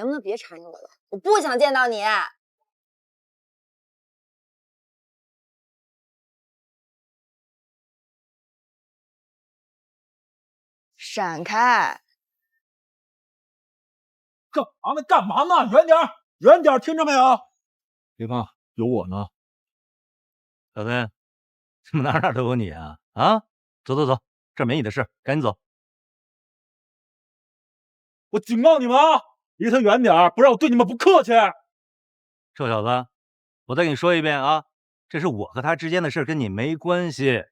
能不能别缠着我了？我不想见到你。闪开！干嘛呢？远点，远点，听着没有？别怕，有我呢。小孙，怎么哪都有你啊？啊，走，这儿没你的事，赶紧走。我警告你们啊，离他远点，不然我对你们不客气。臭小子，我再给你说一遍啊，这是我和他之间的事，跟你没关系。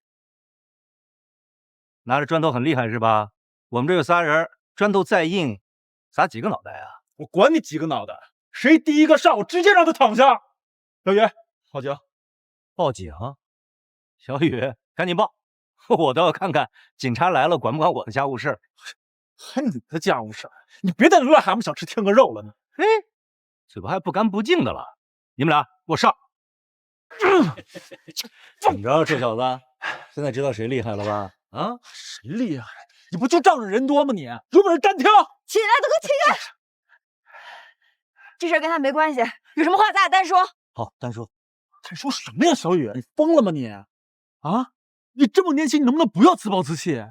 拿着砖头很厉害是吧？我们这有仨人，砖头再硬，砸几个脑袋啊？我管你几个脑袋，谁第一个上，我直接让他躺下。小雨，报警！报警！小雨，赶紧报！我倒要看看警察来了管不管我的家务事。还你的家务事？你别在那癞蛤蟆想吃天鹅肉了呢。嘿，嘴巴还不干不净的了。你们俩给我上！怎么着，臭小子，现在知道谁厉害了吧？啊，谁厉害？你不就仗着人多吗你？有本事单挑！起来，都给我起来！这事儿跟他没关系，有什么话咱俩单说。好，单说。单说什么呀，小雨？你疯了吗你？啊？你这么年轻，你能不能不要自暴自弃？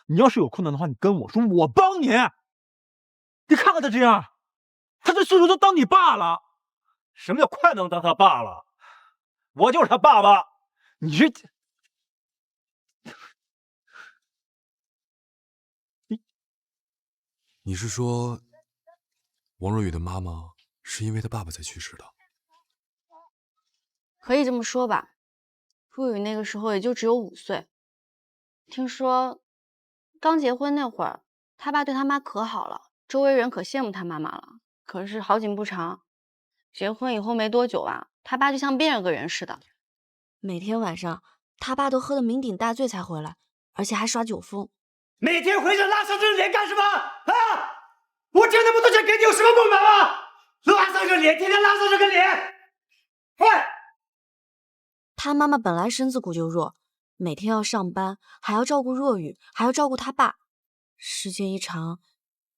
你要是有困难的话，你跟我说，我帮你。你看看他这样，他这岁数都当你爸了。什么叫快能当他爸了？我就是他爸爸。你这，你是说，王若雨的妈妈是因为她爸爸才去世的？可以这么说吧。若雨那个时候也就只有5岁，听说刚结婚那会儿，他爸对他妈可好了，周围人可羡慕他妈妈了。可是好景不长，结婚以后没多久啊，他爸就像变了个人似的。每天晚上，他爸都喝得酩酊大醉才回来，而且还耍酒疯。每天回着拉伤着脸干什么啊？我挣那么多钱给你有什么不满吗？拉伤着脸，天天拉伤着个脸。哎，他妈妈本来身子骨就弱，每天要上班，还要照顾若雨，还要照顾他爸，时间一长，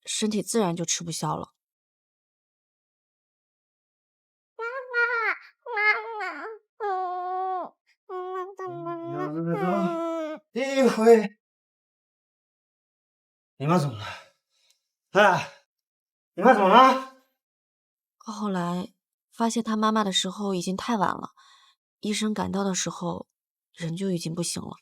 身体自然就吃不消了。第一回，你妈怎么了？哎，你妈怎么了？后来发现他妈妈的时候已经太晚了，医生赶到的时候，人就已经不行了。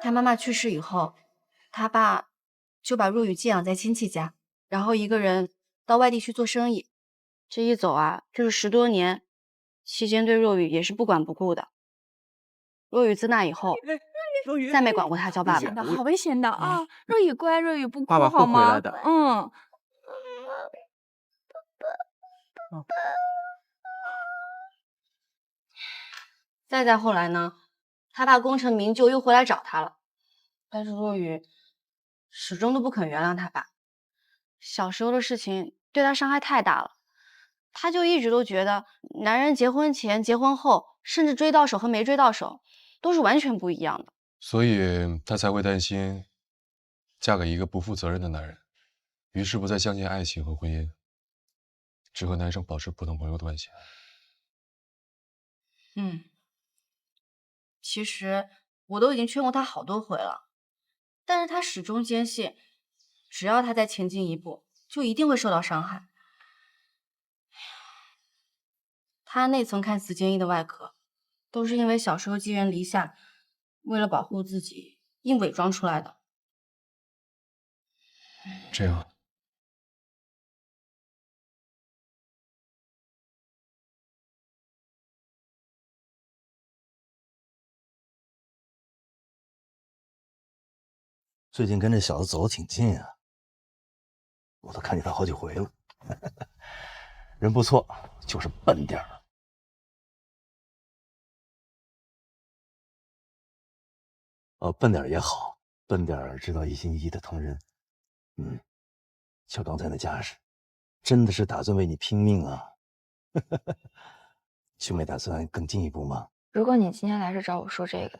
他妈妈去世以后，他爸就把若雨寄养在亲戚家，然后一个人到外地去做生意。这一走啊，就是10多年，期间对若雨也是不管不顾的。若雨自那以后，再没管过他叫爸爸。好危险的啊！若雨乖，若雨不哭爸爸会好吗？回来的。嗯。再后来呢，他爸功成名就又回来找他了，但是若雨始终都不肯原谅他爸。小时候的事情对他伤害太大了，他就一直都觉得男人结婚前、结婚后，甚至追到手和没追到手都是完全不一样的。所以她才会担心嫁给一个不负责任的男人，于是不再相信爱情和婚姻，只和男生保持普通朋友的关系。其实我都已经劝过他好多回了，但是他始终坚信，只要他再前进一步，就一定会受到伤害。他那层看似坚毅的外壳，都是因为小时候寄人篱下，为了保护自己硬伪装出来的。这样，最近跟这小子走得挺近啊，我都看见他好几回了。人不错，就是笨点儿。笨点儿也好，笨点儿知道一心一意的疼人。就刚才那架势，真的是打算为你拼命啊！兄妹打算更进一步吗？如果你今天来是找我说这个的，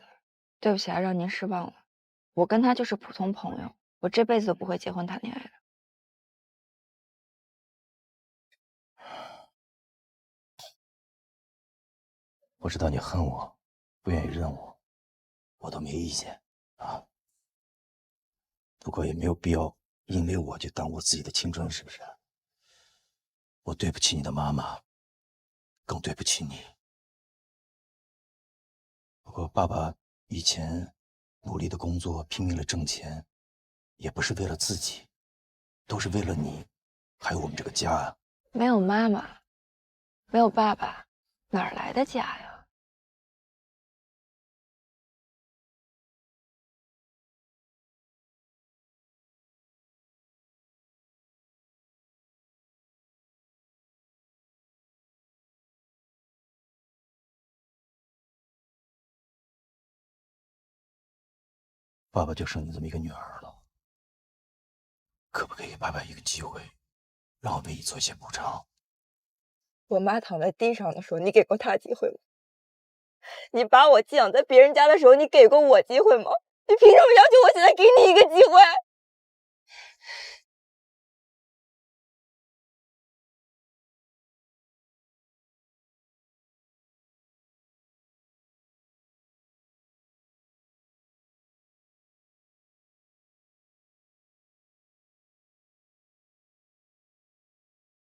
对不起啊，让您失望了。我跟他就是普通朋友，我这辈子都不会结婚谈恋爱的。我知道你恨我，不愿意认我，我都没意见啊。不过也没有必要因为我就耽误自己的青春，是不是？我对不起你的妈妈，更对不起你。不过爸爸以前努力的工作，拼命的挣钱，也不是为了自己，都是为了你，还有我们这个家啊。没有妈妈，没有爸爸，哪儿来的家呀？爸爸就剩你这么一个女儿了，可不可以给爸爸一个机会，让我为你做一些补偿？我妈躺在地上的时候，你给过她机会吗？你把我寄养在别人家的时候，你给过我机会吗？你凭什么要求我现在给你一个机会？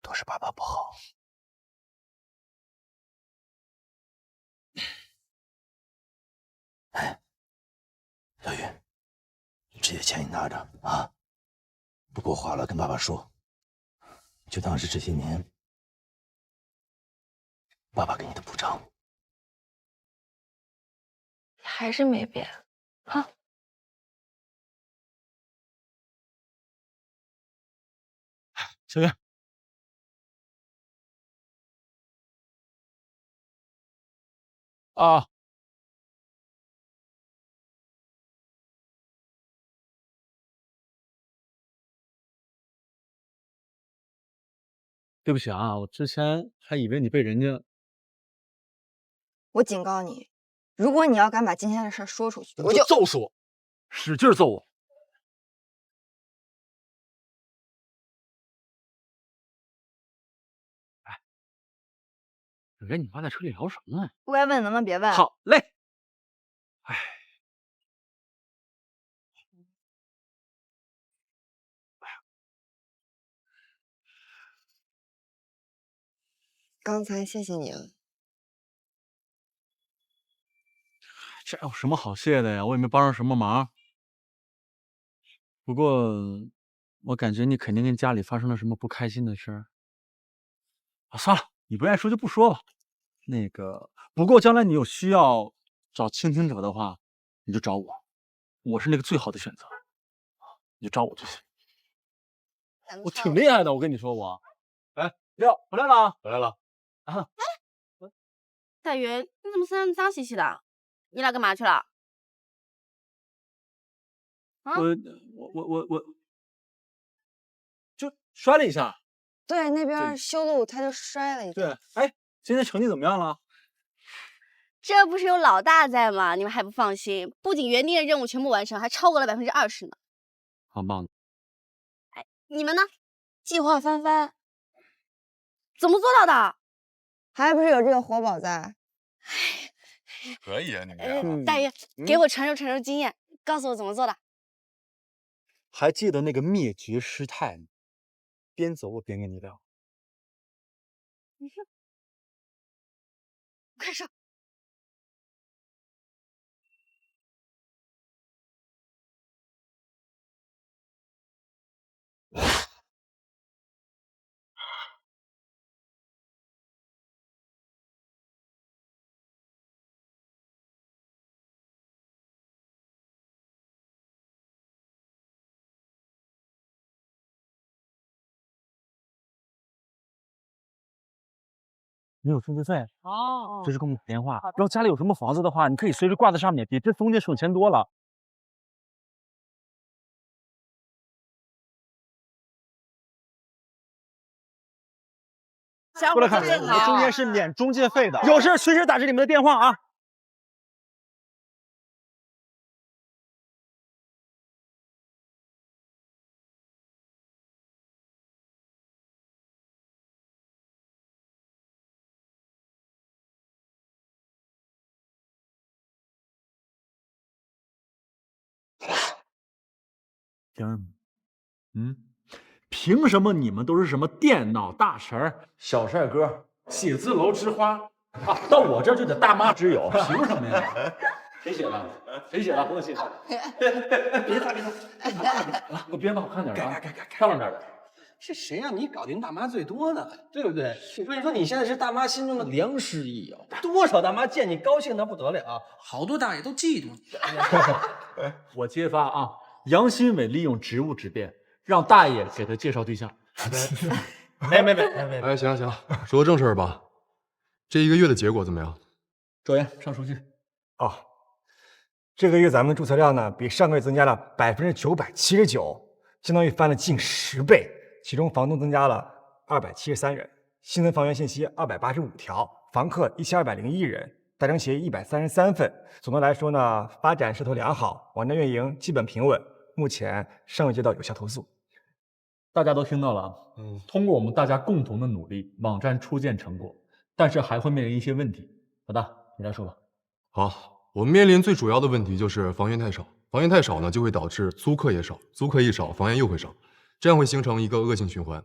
都是爸爸不好。哎，小雨，这些钱你拿着啊，不够花了跟爸爸说，就当是这些年爸爸给你的补偿。还是没变啊！小雨，啊，对不起啊，我之前还以为你被人家……我警告你，如果你要敢把今天的事说出去，我就揍死我，使劲揍我！哎，你跟你妈在车里聊什么呢？不该问能不能别问？好嘞。哎，刚才谢谢你了。这有什么好谢的呀？我也没帮上什么忙。不过，我感觉你肯定跟家里发生了什么不开心的事儿。啊，算了，你不愿意说就不说吧。那个，不过将来你有需要找倾听者的话，你就找我，我是那个最好的选择。你就找我就行。我挺厉害的，我跟你说我。哎，六回来了，回来了。啊，大云，你怎么身上脏兮兮的？你俩干嘛去了？啊？我就摔了一下。对，那边修路他就摔了一下。对，哎，今天成绩怎么样了？这不是有老大在吗？你们还不放心？不仅原定的任务全部完成，还超过了20%呢。好棒的。哎，你们呢？计划翻番，怎么做到的？还不是有这个活宝在。可以啊，你们俩。大云，给我传授经验，告诉我怎么做的。还记得那个灭绝师太吗？边走我边跟你聊。快说。没有送资费随时给我们打电话。然后家里有什么房子的话，你可以随时挂在上面，比这中介省钱多了。过来看，我们中间是免中介费的，有事随时打这里面的电话啊。凭什么？凭什么你们都是什么电脑大神、小帅哥、写字楼之花啊？到我这儿就得大妈之友，凭什么呀？谁写的？谁写的？我写的。别擦，来，给我编的好看点啊！漂亮点的。是谁让你搞定大妈最多呢？对不对？所以说你现在是大妈心中的良师益友，多少大妈见你高兴的不得了，好多大爷都嫉妒你。我揭发啊，杨新伟利用职务之便，让大爷给他介绍对象。没。哎，行了，说个正事儿吧。这1个月的结果怎么样？周岩，上书记。哦，这个月咱们的注册量呢，比上个月增加了979%，相当于翻了近10倍。其中房东增加了273人，新增房源信息285条，房客1201人，达成协议133份。总的来说呢，发展势头良好，网站运营基本平稳，目前尚未接到有效投诉。大家都听到了啊，通过我们大家共同的努力，网站初见成果，但是还会面临一些问题。老大，你来说吧。好，我们面临最主要的问题就是房源太少，房源太少呢，就会导致租客也少，租客一少，房源又会少。这样会形成一个恶性循环。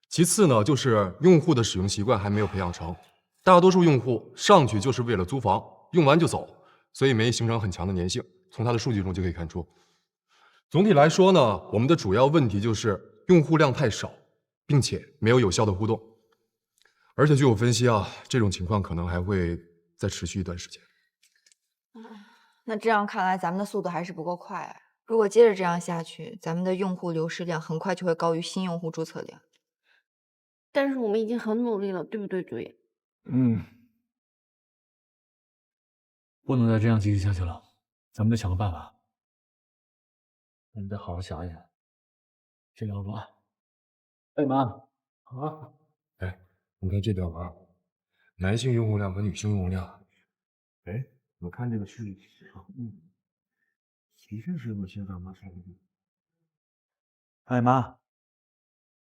其次呢，就是用户的使用习惯还没有培养成，大多数用户上去就是为了租房，用完就走，所以没形成很强的粘性。从它的数据中就可以看出。总体来说呢，我们的主要问题就是用户量太少，并且没有有效的互动。而且据我分析啊，这种情况可能还会再持续一段时间。那这样看来，咱们的速度还是不够快。如果接着这样下去，咱们的用户流失量很快就会高于新用户注册量。但是我们已经很努力了，对不对，主演？不能再这样继续下去了，咱们得想个办法。我们再好好想一想。这条吧。哎妈，啊，哎，你看这条吧，男性用户量和女性用户量。哎，我看这个数据，的确是我现在妈才的。哎妈，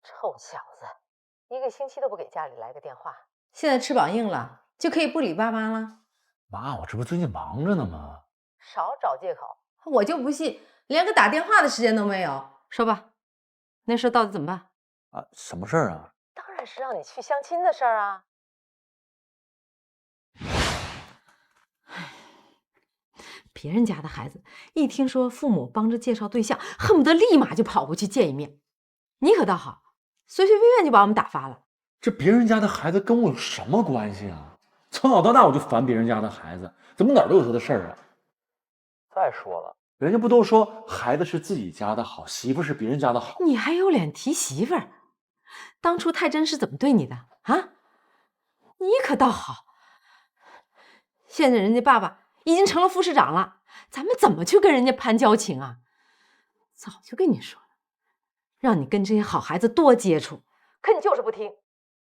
臭小子，1个星期都不给家里来个电话。现在翅膀硬了，就可以不理爸妈了？妈，我这不最近忙着呢吗？少找借口！我就不信，连个打电话的时间都没有。说吧，那事到底怎么办？啊，什么事儿啊？当然是让你去相亲的事儿啊！别人家的孩子一听说父母帮着介绍对象，恨不得立马就跑过去见一面。你可倒好，随随便便就把我们打发了。这别人家的孩子跟我有什么关系啊？从小到大我就烦别人家的孩子，怎么哪儿都有他的事儿啊？再说了，人家不都说孩子是自己家的好，媳妇是别人家的好？你还有脸提媳妇儿？当初太真是怎么对你的啊？你可倒好，现在人家爸爸已经成了副市长了，咱们怎么去跟人家攀交情啊？早就跟你说了，让你跟这些好孩子多接触，可你就是不听。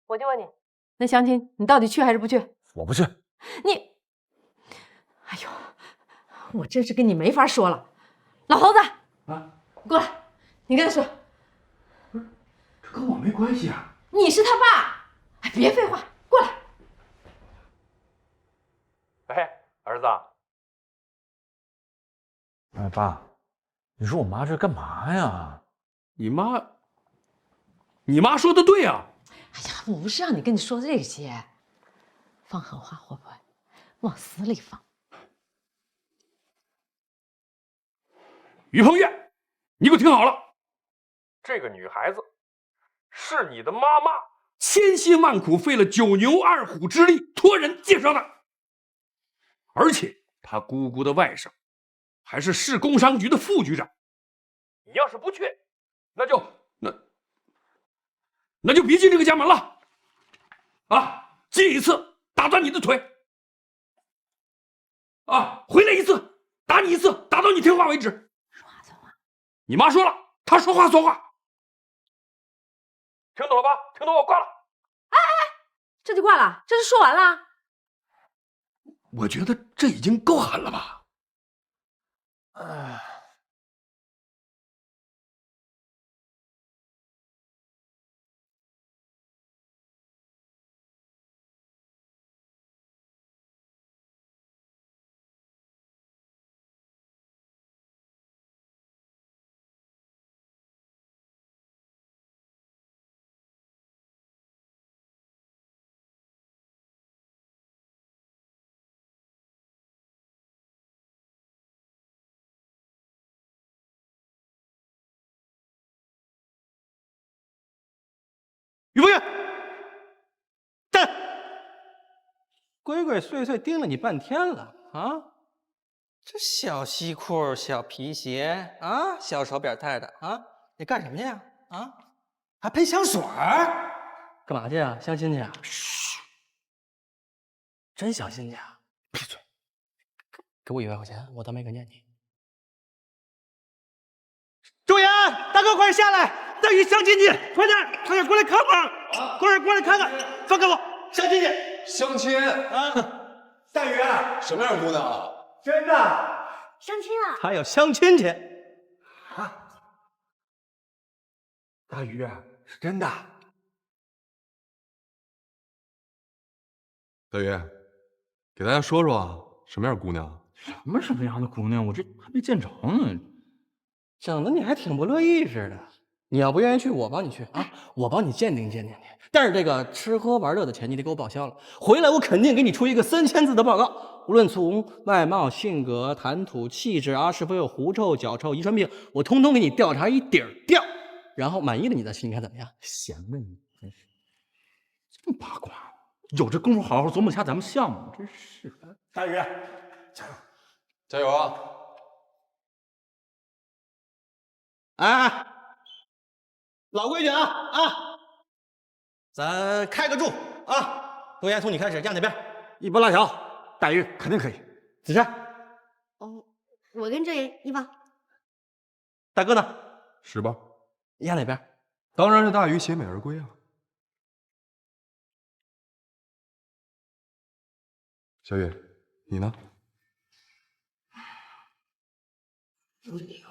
我就问你，那相亲你到底去还是不去？我不去。你，哎呦，我真是跟你没法说了。老头子啊，过来，你跟他说，不是，这跟我没关系啊。你是他爸，哎，别废话，过来。哎，儿子。哎，爸，你说我妈这干嘛呀？你妈说的对啊。哎呀，不是让你跟你说这些，放狠话会不会？往死里放。于鹏岳，你给我听好了，这个女孩子是你的妈妈千辛万苦费了9牛2虎之力托人介绍的，而且她姑姑的外甥还是市工商局的副局长。你要是不去，那就别进这个家门了啊！进一次打断你的腿啊，回来一次打你一次，打到你听话为止。说话算话。你妈说了，她说话算话，听懂了吧？听懂我挂了。哎，这就挂了？这就说完了？我觉得这已经够狠了吧？于凤月，站！鬼鬼祟祟盯了你半天了啊！这小西裤、小皮鞋啊，小手表戴的啊，你干什么去呀？啊，还喷香水儿？干嘛去啊？相亲去啊？嘘，真相亲去啊？闭嘴！给我100块钱，我当没看见你。周岩，大哥，快点下来！大宇相亲去，快点过来看看！快点过来看看，放开我，相亲去！相亲啊！大宇，什么样的姑娘啊？真的相亲啊！他要相亲去啊！大宇是真的。大宇，给大家说说啊，什么样的姑娘？什么样的姑娘？我这还没见着呢。整的你还挺不乐意似的。你要不愿意去，我帮你去啊，我帮你鉴定鉴定你。但是这个吃喝玩乐的钱你得给我报销了，回来我肯定给你出一个3000字的报告，无论从外貌、性格、谈吐、气质啊，是否有狐臭、脚臭、遗传病，我通通给你调查一底儿掉，然后满意了你再去，你看怎么样？闲的你真是这么八卦，有这功夫好好琢磨下咱们项目，真是。大宇，加油，加油啊！哎，老规矩啊，咱开个柱啊！周岩，从你开始，压哪边？一波拉条，大鱼肯定可以。子珊，哦，我跟这一方。大哥呢10吧。压哪边？当然是大鱼携美而归啊。小雨，你呢？有理由。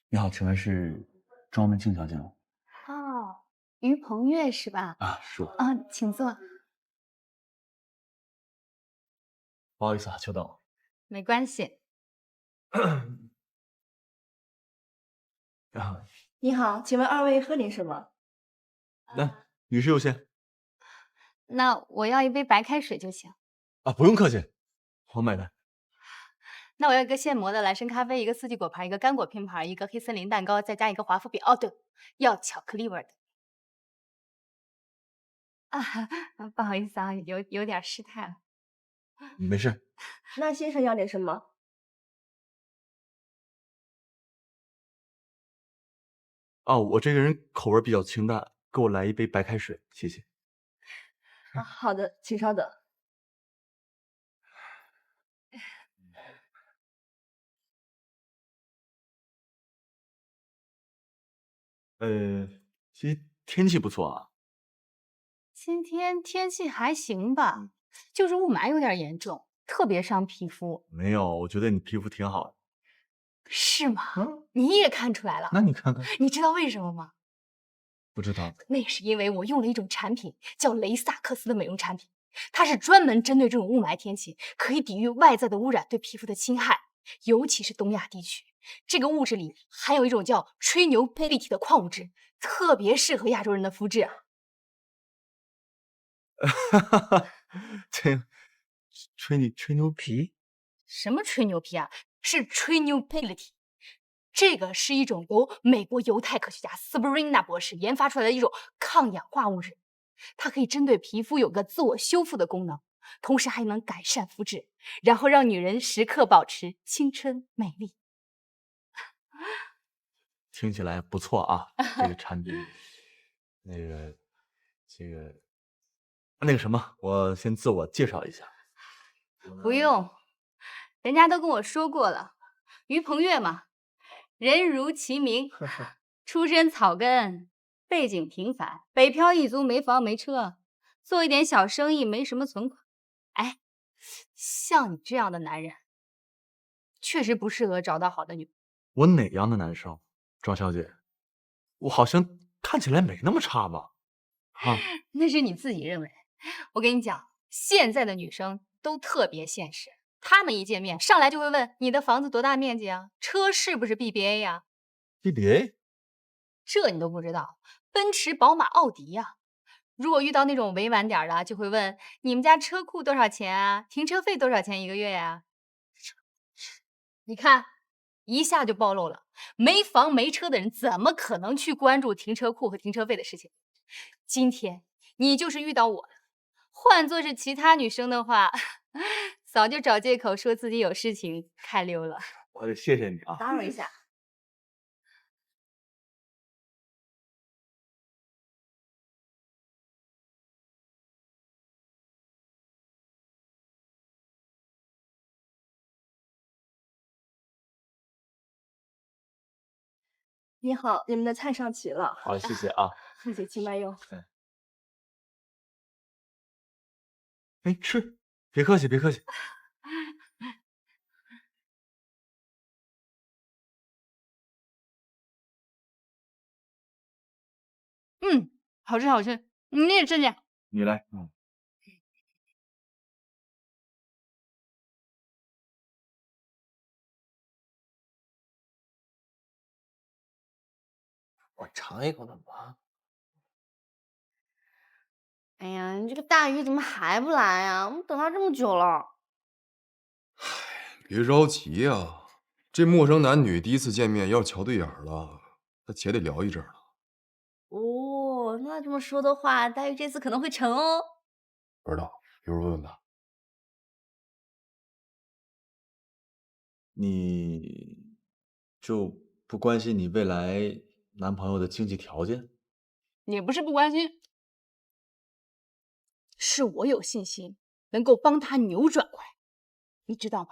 你好，请问是庄文静小姐吗？哦，于鹏月是吧？啊，是我。啊，请坐。不好意思啊，久等了。没关系。你好，请问2位喝点什么？来，女士优先。那我要一杯白开水就行。啊，不用客气，我买单。那我要一个现磨的蓝参咖啡，一个四季果盘，一个干果拼盘，一个黑森林蛋糕，再加一个华夫饼。哦，对，要巧克力味的。啊，不好意思啊，有点失态了。没事。那先生要点什么？哦，我这个人口味比较清淡，给我来一杯白开水，谢谢。啊，好的，请稍等。今天天气不错啊。今天天气还行吧，就是雾霾有点严重，特别伤皮肤。没有，我觉得你皮肤挺好的。是吗？你也看出来了？那你看看。你知道为什么吗？不知道。那是因为我用了一种产品，叫雷萨克斯的美容产品，它是专门针对这种雾霾天气，可以抵御外在的污染对皮肤的侵害，尤其是东亚地区。这个物质里含有一种叫吹牛贝利体的矿物质，特别适合亚洲人的肤质啊。吹牛皮？什么吹牛皮啊？是吹牛 ability。这个是一种由美国犹太科学家 Sabrina 博士研发出来的一种抗氧化物质，它可以针对皮肤有个自我修复的功能，同时还能改善肤质，然后让女人时刻保持青春美丽。听起来不错啊，这个产品。那个什么，我先自我介绍一下。不用，人家都跟我说过了，于鹏跃嘛，人如其名，出身草根，背景平凡，北漂一族，没房没车，做一点小生意，没什么存款。哎，像你这样的男人，确实不适合找到好的女。我哪样的男生？庄小姐，我好像看起来没那么差吧？啊，那是你自己认为。我跟你讲，现在的女生都特别现实，她们一见面上来就会问你的房子多大面积啊，车是不是 BBA 呀？BBA？ 这你都不知道？奔驰、宝马、奥迪呀。如果遇到那种委婉点的，就会问你们家车库多少钱啊？停车费多少钱一个月呀？你看，一下就暴露了。没房没车的人怎么可能去关注停车库和停车费的事情？今天你就是遇到我了，换作是其他女生的话，早就找借口说自己有事情开溜了。我得谢谢你啊，打扰一下。你好，你们的菜上齐了。好，谢谢啊。谢谢，请慢用。哎，吃，别客气，别客气。好吃好吃，你也吃点。你来，我尝一口怎么了？哎呀，你这个大鱼怎么还不来呀？我们等他这么久了。别着急呀，这陌生男女第一次见面，要是瞧对眼了，那且得聊一阵了。哦，那这么说的话，大鱼这次可能会成哦。不知道，一会儿问问他。你就不关心你未来男朋友的经济条件？也不是不关心，是我有信心能够帮他扭转过来。你知道吗？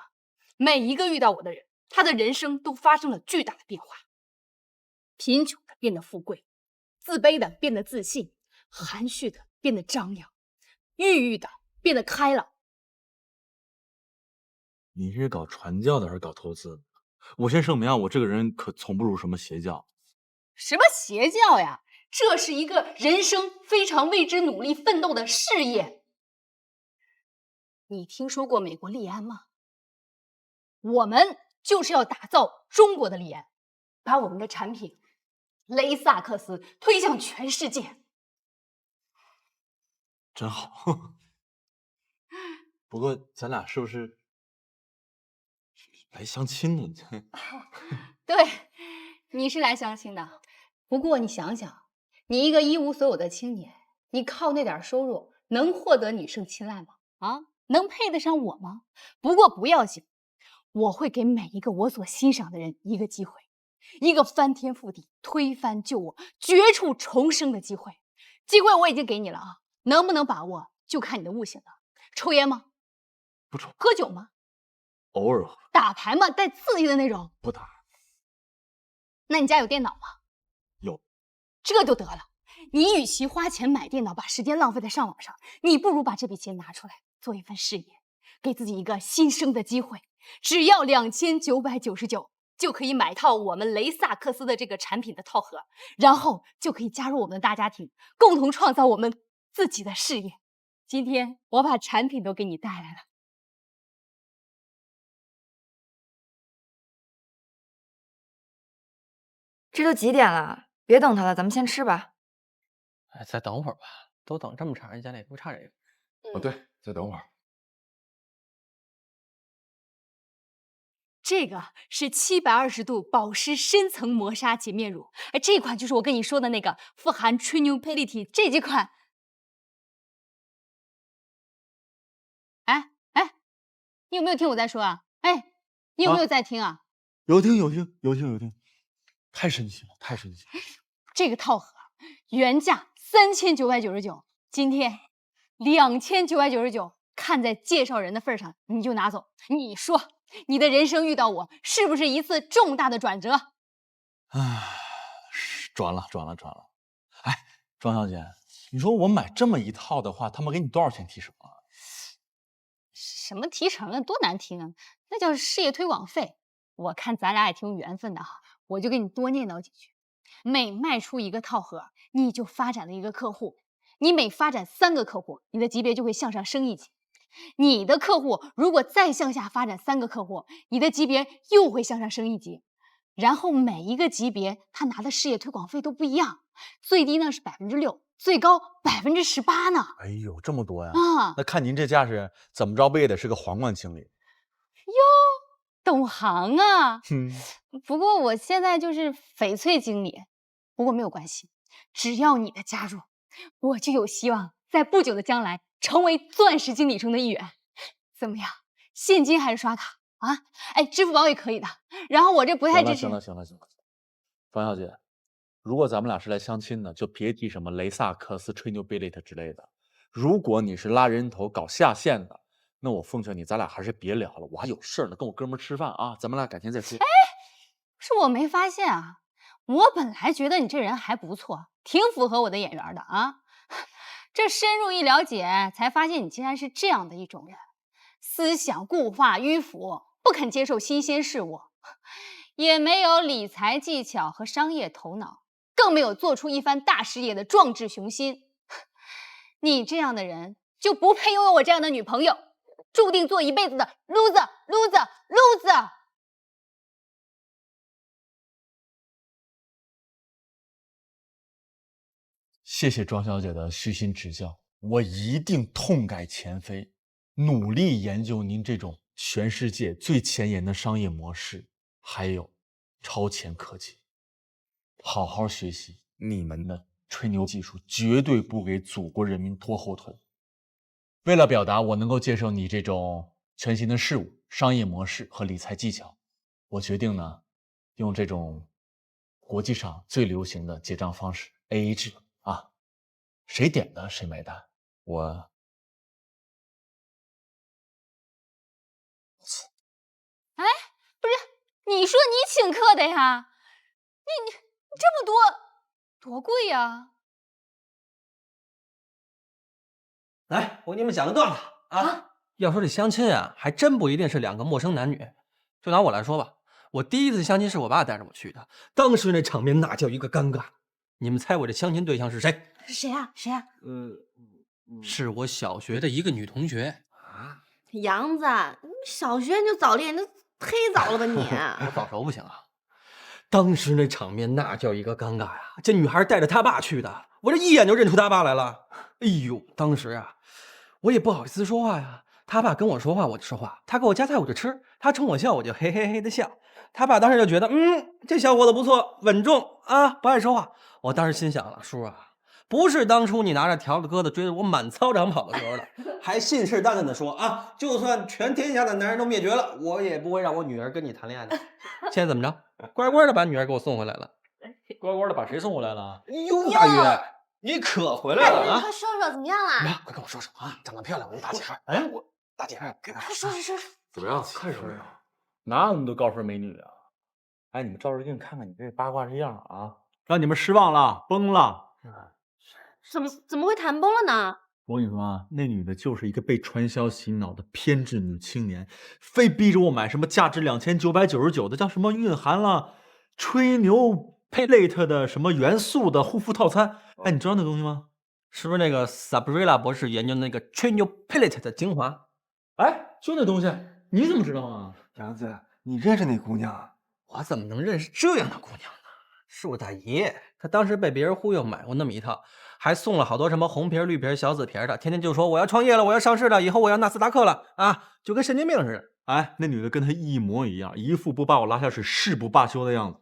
每一个遇到我的人，他的人生都发生了巨大的变化。贫穷的变得富贵，自卑的变得自信，含蓄的变得张扬，郁郁的变得开朗。你是搞传教的还是搞投资的？我先声明啊，我这个人可从不入什么邪教。什么邪教呀？这是一个人生非常为之努力奋斗的事业。你听说过美国利安吗？我们就是要打造中国的利安，把我们的产品雷萨克斯推向全世界。真好。不过咱俩是不是来相亲的？对，你是来相亲的。不过你想想，你一个一无所有的青年，你靠那点收入能获得女生青睐吗？啊，能配得上我吗？不过不要紧，我会给每一个我所欣赏的人一个机会，一个翻天覆地、推翻旧我、绝处重生的机会。机会我已经给你了啊，能不能把握就看你的悟性了。抽烟吗？不抽。喝酒吗？偶尔喝。打牌吗？带刺激的那种？不打。那你家有电脑吗？有。这就得了。你与其花钱买电脑，把时间浪费在上网上，你不如把这笔钱拿出来做一份事业，给自己一个新生的机会。只要2999就可以买套我们雷萨克斯的这个产品的套盒，然后就可以加入我们的大家庭，共同创造我们自己的事业。今天我把产品都给你带来了。这都几点了？别等他了，咱们先吃吧。哎，再等会儿吧，都等这么长时间了，也不差这个。哦，对，再等会儿。这个是720度保湿深层磨砂洁面乳，这款就是我跟你说的那个富含吹牛佩利体这几款。哎，你有没有听我在说啊？哎，你有没有在听啊？有听，太神奇了，太神奇了！这个套盒原价3999，今天2999，看在介绍人的份上，你就拿走。你说，你的人生遇到我，是不是一次重大的转折？转了。哎，庄小姐，你说我买这么一套的话，他们给你多少钱提成啊？什么提成啊，多难听啊！那叫事业推广费。我看咱俩也挺有缘分的哈，我就给你多念叨几句。每卖出一个套盒，你就发展了一个客户。你每发展3个客户，你的级别就会向上升1级。你的客户如果再向下发展3个客户，你的级别又会向上升1级。然后每一个级别他拿的事业推广费都不一样，最低呢是6%，最高18%呢。哎呦，这么多呀！啊，那看您这架势，怎么着不也得是个皇冠经理？哟，懂行啊！不过我现在就是翡翠经理，不过没有关系，只要你的加入，我就有希望在不久的将来成为钻石经理中的一员。怎么样？现金还是刷卡啊？哎，支付宝也可以的。然后我这不太支持。行了，庄小姐，如果咱们俩是来相亲的，就别提什么雷萨克斯、吹牛贝利特之类的。如果你是拉人头搞下线的，那我奉劝你，咱俩还是别聊了，我还有事呢，跟我哥们吃饭啊，咱们俩改天再说。哎，是我没发现啊，我本来觉得你这人还不错，挺符合我的眼缘的啊。这深入一了解，才发现你竟然是这样的一种人，思想固化迂腐，不肯接受新鲜事物，也没有理财技巧和商业头脑，更没有做出一番大事业的壮志雄心。你这样的人就不配拥有我这样的女朋友，注定做一辈子的 loser。谢谢庄小姐的虚心指教，我一定痛改前非，努力研究您这种全世界最前沿的商业模式，还有超前科技，好好学习你们的吹牛技术，绝对不给祖国人民拖后腿。为了表达我能够接受你这种全新的事物、商业模式和理财技巧，我决定呢，用这种国际上最流行的结账方式 AA 制啊，谁点的谁买单。哎，不是，你说你请客的呀？你这么多贵呀？来，我给你们讲个段子啊！要说这相亲啊，还真不一定是2个陌生男女。就拿我来说吧，我第一次相亲是我爸带着我去的，当时那场面那叫一个尴尬。你们猜我这相亲对象是谁？谁啊？是我小学的一个女同学啊。杨子，你小学你就早恋，那忒早了吧你？我早熟不行啊。当时那场面那叫一个尴尬呀！这女孩带着她爸去的，我这一眼就认出她爸来了。哎呦，当时啊，我也不好意思说话呀。他爸跟我说话我就说话，他给我夹菜我就吃，他冲我笑我就嘿嘿嘿的笑。他爸当时就觉得，这小伙子不错，稳重啊，不爱说话。我当时心想了，叔啊，不是当初你拿着条子疙瘩追着我满操场跑的时候了，还信誓旦旦的说啊，就算全天下的男人都灭绝了，我也不会让我女儿跟你谈恋爱的。现在怎么着？乖乖的把女儿给我送回来了。乖乖的把谁送回来了？哟，大鱼，你可回来了啊！快说说怎么样了？快跟我说说啊！长得漂亮，我们大姐。哎，我大姐，快说说。怎么样？快说呀！哪有那么多高分美女啊？哎，你们照着镜看看你这八卦这样啊，让你们失望了，崩了。怎么会谈崩了呢？我跟你说啊，那女的就是一个被传销洗脑的偏执女青年，非逼着我买什么价值2999的叫什么蕴含了吹牛佩雷特的什么元素的护肤套餐。哎，你知道那东西吗？是不是那个 Sabrina 博士研究那个吹牛佩雷特的精华？哎，就那东西，你怎么知道啊？杨子，你认识那姑娘？我怎么能认识这样的姑娘呢？是我大爷，他当时被别人忽悠买过那么一套，还送了好多什么红皮绿皮小紫皮的，天天就说我要创业了，我要上市了，以后我要纳斯达克了啊，就跟神经病似的。哎，那女的跟他一模一样，一副不把我拉下水誓不罢休的样子。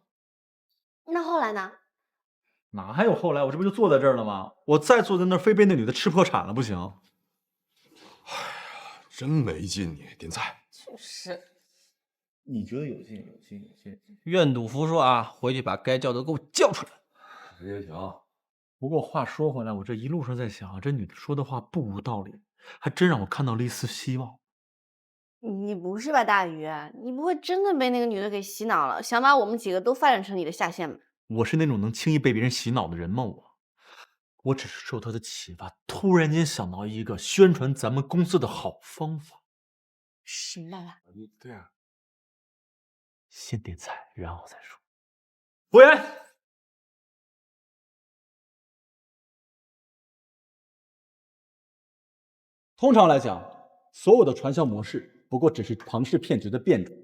那后来呢？哪还有后来？我这不就坐在这儿了吗？我再坐在那儿，非被那女的吃破产了不行。哎呀，真没劲你！点菜。就是。你觉得有劲？有劲，有劲。愿赌服输啊！回去把该叫的给我叫出来。直接行。不过话说回来，我这一路上在想，这女的说的话不无道理，还真让我看到了一丝希望。你不是吧，大鱼？你不会真的被那个女的给洗脑了，想把我们几个都发展成你的下线吧？我是那种能轻易被别人洗脑的人吗？我只是受她的启发，突然间想到一个宣传咱们公司的好方法。什么办法？对啊，先点菜，然后再说。服务员。通常来讲，所有的传销模式不过只是庞氏骗局的变种，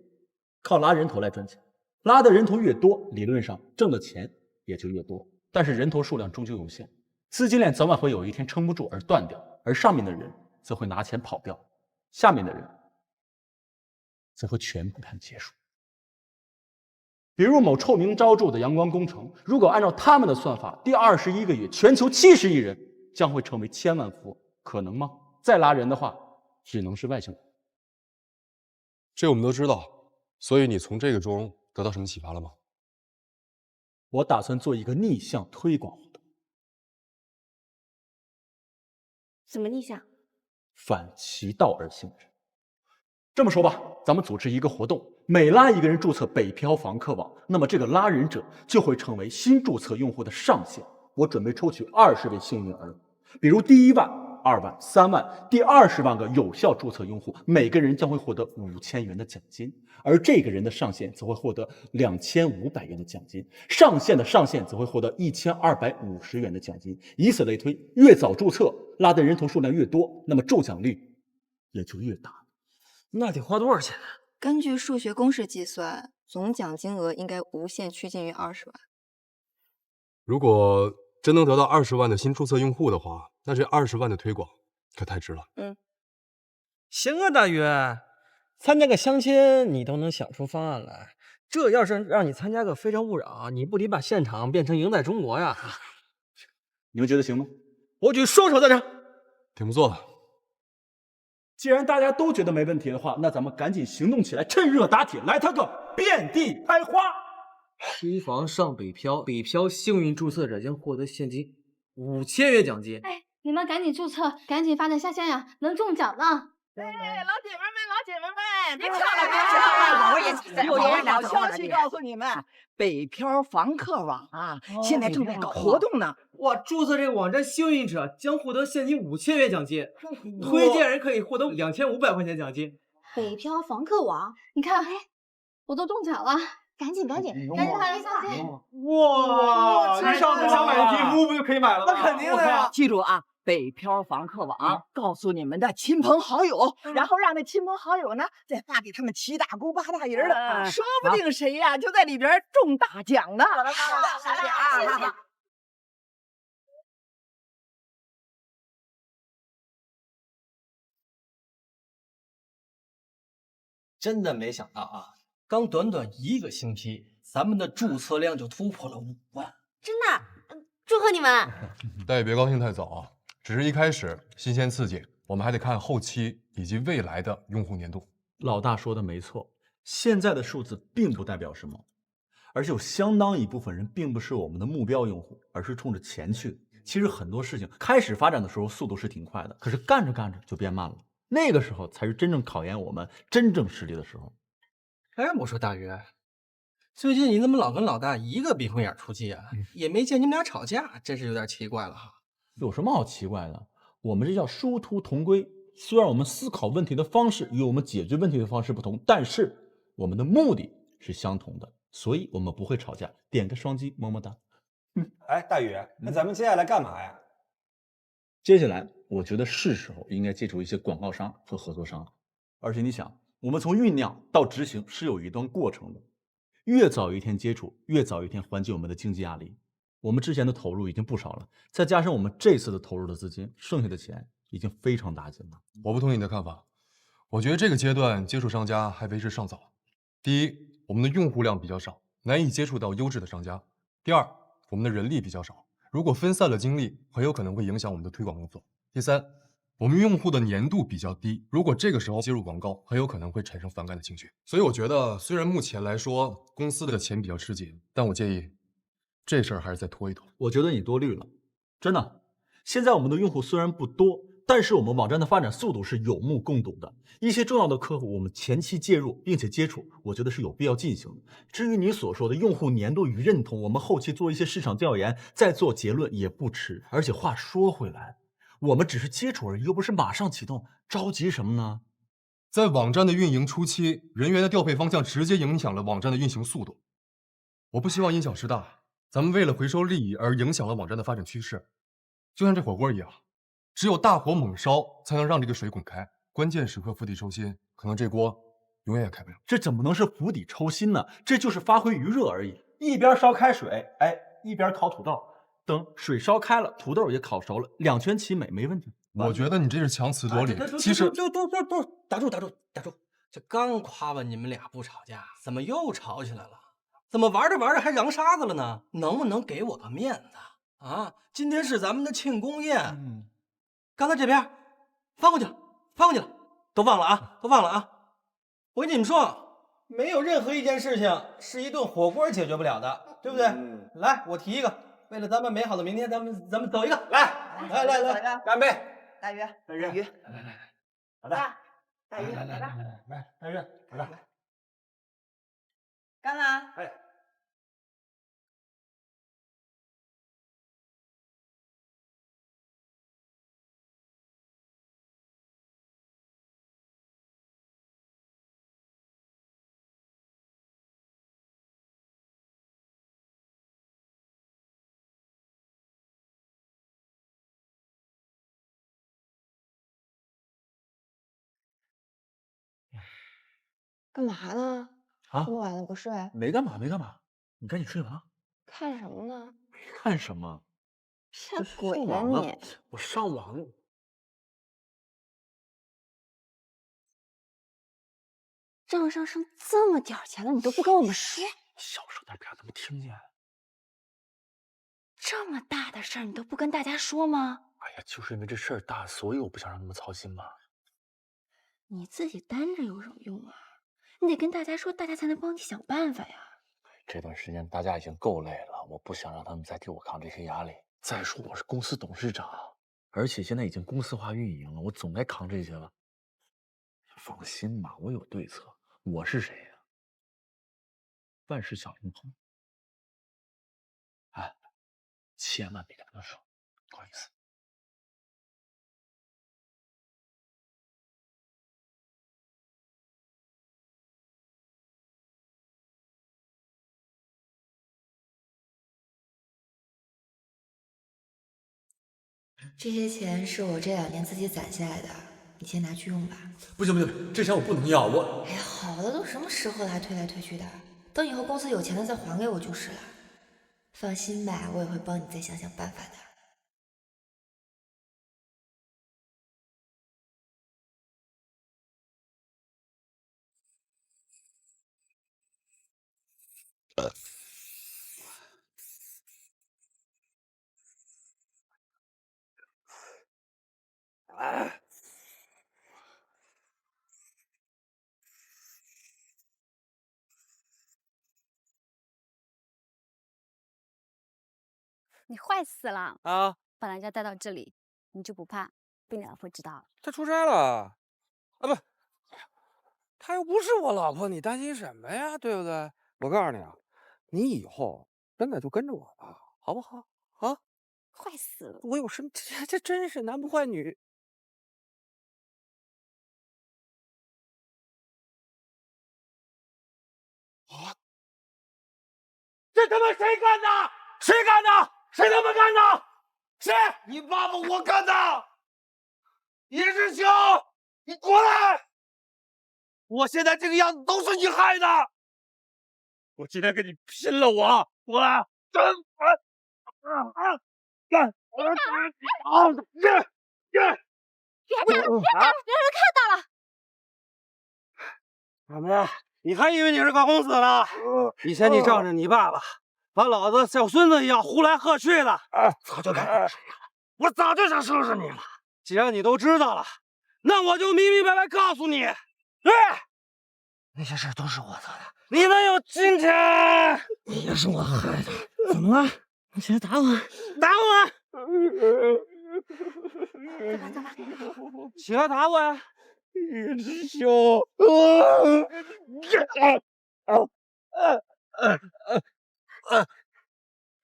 靠拉人头来赚钱。拉的人头越多，理论上挣的钱也就越多。但是人头数量终究有限，资金链早晚会有一天撑不住而断掉，而上面的人则会拿钱跑掉，下面的人则会全盘结束。比如某臭名昭著的阳光工程，如果按照他们的算法，第21个月全球70亿人将会成为千万富翁，可能吗？再拉人的话，只能是外星人。这我们都知道，所以你从这个中得到什么启发了吗？我打算做一个逆向推广活动。怎么逆向？反其道而行之。这么说吧，咱们组织一个活动，每拉一个人注册北漂房客网，那么这个拉人者就会成为新注册用户的上限。我准备抽取20位幸运儿，比如第1万、2万、3万，第20万个有效注册用户，每个人将会获得5000元的奖金，而这个人的上限则会获得2500元的奖金，上线的上限则会获得1250元的奖金，以此类推，越早注册，拉的人头数量越多，那么中奖率也就越大。那得花多少钱啊？根据数学公式计算，总奖金额应该无限趋近于20万。如果真能得到20万的新注册用户的话，那这20万的推广可太值了。行啊，大鱼，参加个相亲你都能想出方案来，这要是让你参加个非诚勿扰，你不得把现场变成赢在中国呀？你们觉得行吗？我举双手赞成，挺不错的。既然大家都觉得没问题的话，那咱们赶紧行动起来，趁热打铁，来他个遍地开花！推房上北漂，北漂幸运注册者将获得现金5000元奖金。哎，你们赶紧注册，赶紧发展下线呀，能中奖呢！哎，老姐妹们，别跳了，别跳了！我也好消息告诉你们，北漂房客网啊，现在正在搞活动呢。哇，注册这个网站幸运者将获得现金5000元奖金，推荐人可以获得2500块钱奖金。北漂房客网，你看，我都中奖了，赶紧发展下线！哇，你上次想买的皮肤不就可以买了吗？那肯定的呀！记住啊。北漂房客网，告诉你们的亲朋好友，然后让那亲朋好友呢，再发给他们7大姑8大姨的，说不定谁呀就在里边中大奖呢。谢谢。真的没想到啊，刚短短1个星期，咱们的注册量就突破了5万。真的，祝贺你们！但也别高兴太早啊。只是一开始新鲜刺激，我们还得看后期以及未来的用户粘度。老大说的没错，现在的数字并不代表什么，而且有相当一部分人并不是我们的目标用户，而是冲着钱去的。其实很多事情开始发展的时候速度是挺快的，可是干着干着就变慢了，那个时候才是真正考验我们真正实力的时候。哎，我说大鱼，最近你怎么老跟老大一个鼻孔眼出气啊？也没见你们俩吵架，真是有点奇怪了哈。有什么好奇怪的？我们这叫殊途同归。虽然我们思考问题的方式与我们解决问题的方式不同，但是我们的目的是相同的，所以我们不会吵架。点个双击，么么哒。哎，大宇，那咱们接下来干嘛呀？接下来，我觉得是时候应该接触一些广告商和合作商了。而且你想，我们从酝酿到执行是有一段过程的，越早一天接触，越早一天缓解我们的经济压力。我们之前的投入已经不少了，再加上我们这次的投入的资金，剩下的钱已经非常打紧了。我不同意你的看法，我觉得这个阶段接触商家还为时尚早。第一，我们的用户量比较少，难以接触到优质的商家；第二，我们的人力比较少，如果分散了精力，很有可能会影响我们的推广工作；第三，我们用户的粘度比较低，如果这个时候接入广告，很有可能会产生反感的情绪。所以我觉得，虽然目前来说公司的钱比较吃紧，但我建议这事儿还是再拖一拖。我觉得你多虑了，真的。现在我们的用户虽然不多，但是我们网站的发展速度是有目共睹的。一些重要的客户，我们前期介入并且接触，我觉得是有必要进行的。至于你所说的用户粘度与认同，我们后期做一些市场调研，再做结论也不迟。而且话说回来，我们只是接触而已，又不是马上启动，着急什么呢？在网站的运营初期，人员的调配方向直接影响了网站的运行速度。我不希望因小失大，咱们为了回收利益而影响了网站的发展趋势。就像这火锅一样，只有大火猛烧才能让这个水滚开，关键时刻釜底抽薪，可能这锅永远也开不了。这怎么能是釜底抽薪呢？这就是发挥余热而已。一边烧开水，一边烤土豆，等水烧开了，土豆也烤熟了，两全其美，没问题。我觉得你这是强词夺理。其实都打住！这刚夸完你们俩不吵架，怎么又吵起来了？怎么玩着玩着还扬沙子了呢？能不能给我个面子啊？今天是咱们的庆功宴，刚才这边翻过去了，都忘了啊！我跟你们说，没有任何一件事情是一顿火锅解决不了的，对不对？来，我提一个，为了咱们美好的明天，咱们走一个，来，干杯！大鱼，好的，大鱼，来，大鱼，好的，干了。干嘛呢？啊，这么晚了不睡？没干嘛，你赶紧睡吧。看什么呢？看什么？骗鬼呢你！我上网了。账上剩这么点钱了，你都不跟我们说？小声点，别让他们听见。这么大的事儿，你都不跟大家说吗？哎呀，就是因为这事儿大，所以我不想让他们操心嘛。你自己担着有什么用啊？你得跟大家说，大家才能帮你想办法呀。这段时间大家已经够累了，我不想让他们再替我扛这些压力。再说我是公司董事长，而且现在已经公司化运营了，我总该扛这些吧？放心吧，我有对策。我是谁呀？万事小灵通。哎，千万别跟他们说，不好意思。这些钱是我这2年自己攒下来的，你先拿去用吧。不行，这钱我不能要，我……哎呀，好的，都什么时候了还推来推去的？等以后公司有钱了再还给我就是了。放心吧，我也会帮你再想想办法的。你坏死了啊！本来就要带到这里，你就不怕被你老婆知道了？她出差了，啊不，她又不是我老婆，你担心什么呀？对不对？我告诉你啊，你以后真的就跟着我吧，好不好？啊！坏死了！我有什么？这真是男不坏女。啊！这他妈谁干的？谁干的？谁他妈干的？谁？你爸爸我干的！叶志雄，你过来！我现在这个样子都是你害的！我今天跟你拼了！我过来！真烦！干！别人看到了。小梅，你还以为你是个公子呢？以前你仗着你爸爸，把老子小孙子一样呼来喝去的，早就该收拾你了。我早就想收拾你了。既然你都知道了，那我就明明白白告诉你，对，那些事都是我做的。你能有今天，也是我害的。怎么了？你起来打我！打我！怎么？起来打我呀！叶知秋，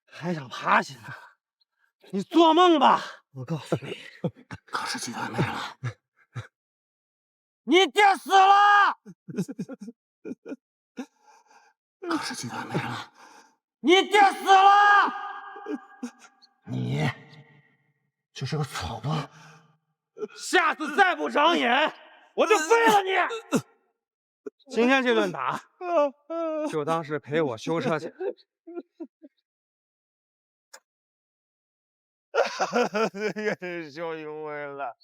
还想爬起来？你做梦吧！我告诉你，考试集团没了，你爹死了！考试集团没了，你爹死了！你就是个草包，下次再不长眼，我就废了你！今天这顿打，就当是赔我修车钱。叶知秋赢回了。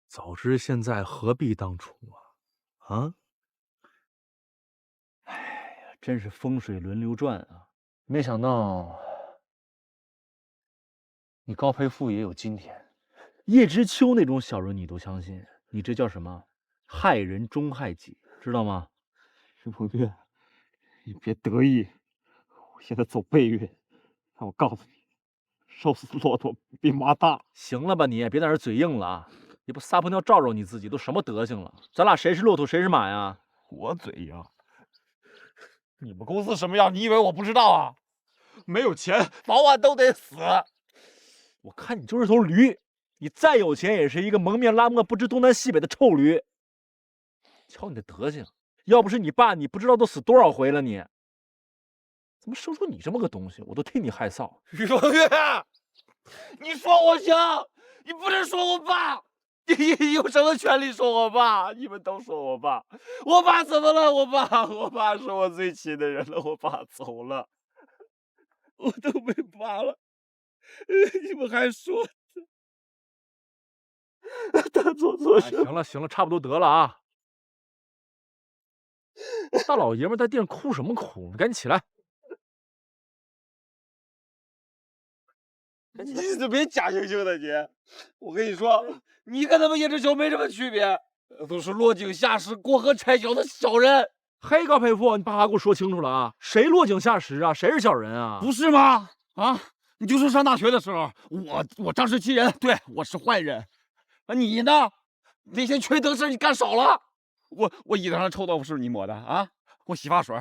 早知现在何必当初啊！啊！哎呀，真是风水轮流转啊！没想到你高培富也有今天。叶知秋那种小人你都相信，你这叫什么？害人终害己，知道吗？石鹏月，你别得意，我现在走背运，但我告诉你，瘦死骆驼比马大。行了吧你，别在这嘴硬了啊！你不撒泡尿照照你自己，都什么德行了？咱俩谁是骆驼谁是马呀？我嘴硬。你们公司什么样？你以为我不知道啊？没有钱，早晚都得死。我看你就是头驴，你再有钱也是一个蒙面拉磨不知东南西北的臭驴。瞧你的德行，要不是你爸，你不知道都死多少回了你。怎么生出你这么个东西，我都替你害臊。于鹏月，你说我行，你不能说我爸。你有什么权利说我爸？你们都说我爸，我爸怎么了？我爸是我最亲的人了，我爸走了，我都没爸了，你们还说他做错事？行了行了，差不多得了啊！大老爷们在地上哭什么哭？你赶紧起来！你怎么别假惺惺的你？我跟你说，你跟他们叶知秋没什么区别，都是落井下石、过河拆桥的小人。嘿，高培富，你把话给我说清楚了啊！谁落井下石啊？谁是小人啊？不是吗？啊，你就说上大学的时候，我仗势欺人，对我是坏人。你呢？那些缺德事你干少了。我椅子上的臭豆腐是你抹的啊？我洗发水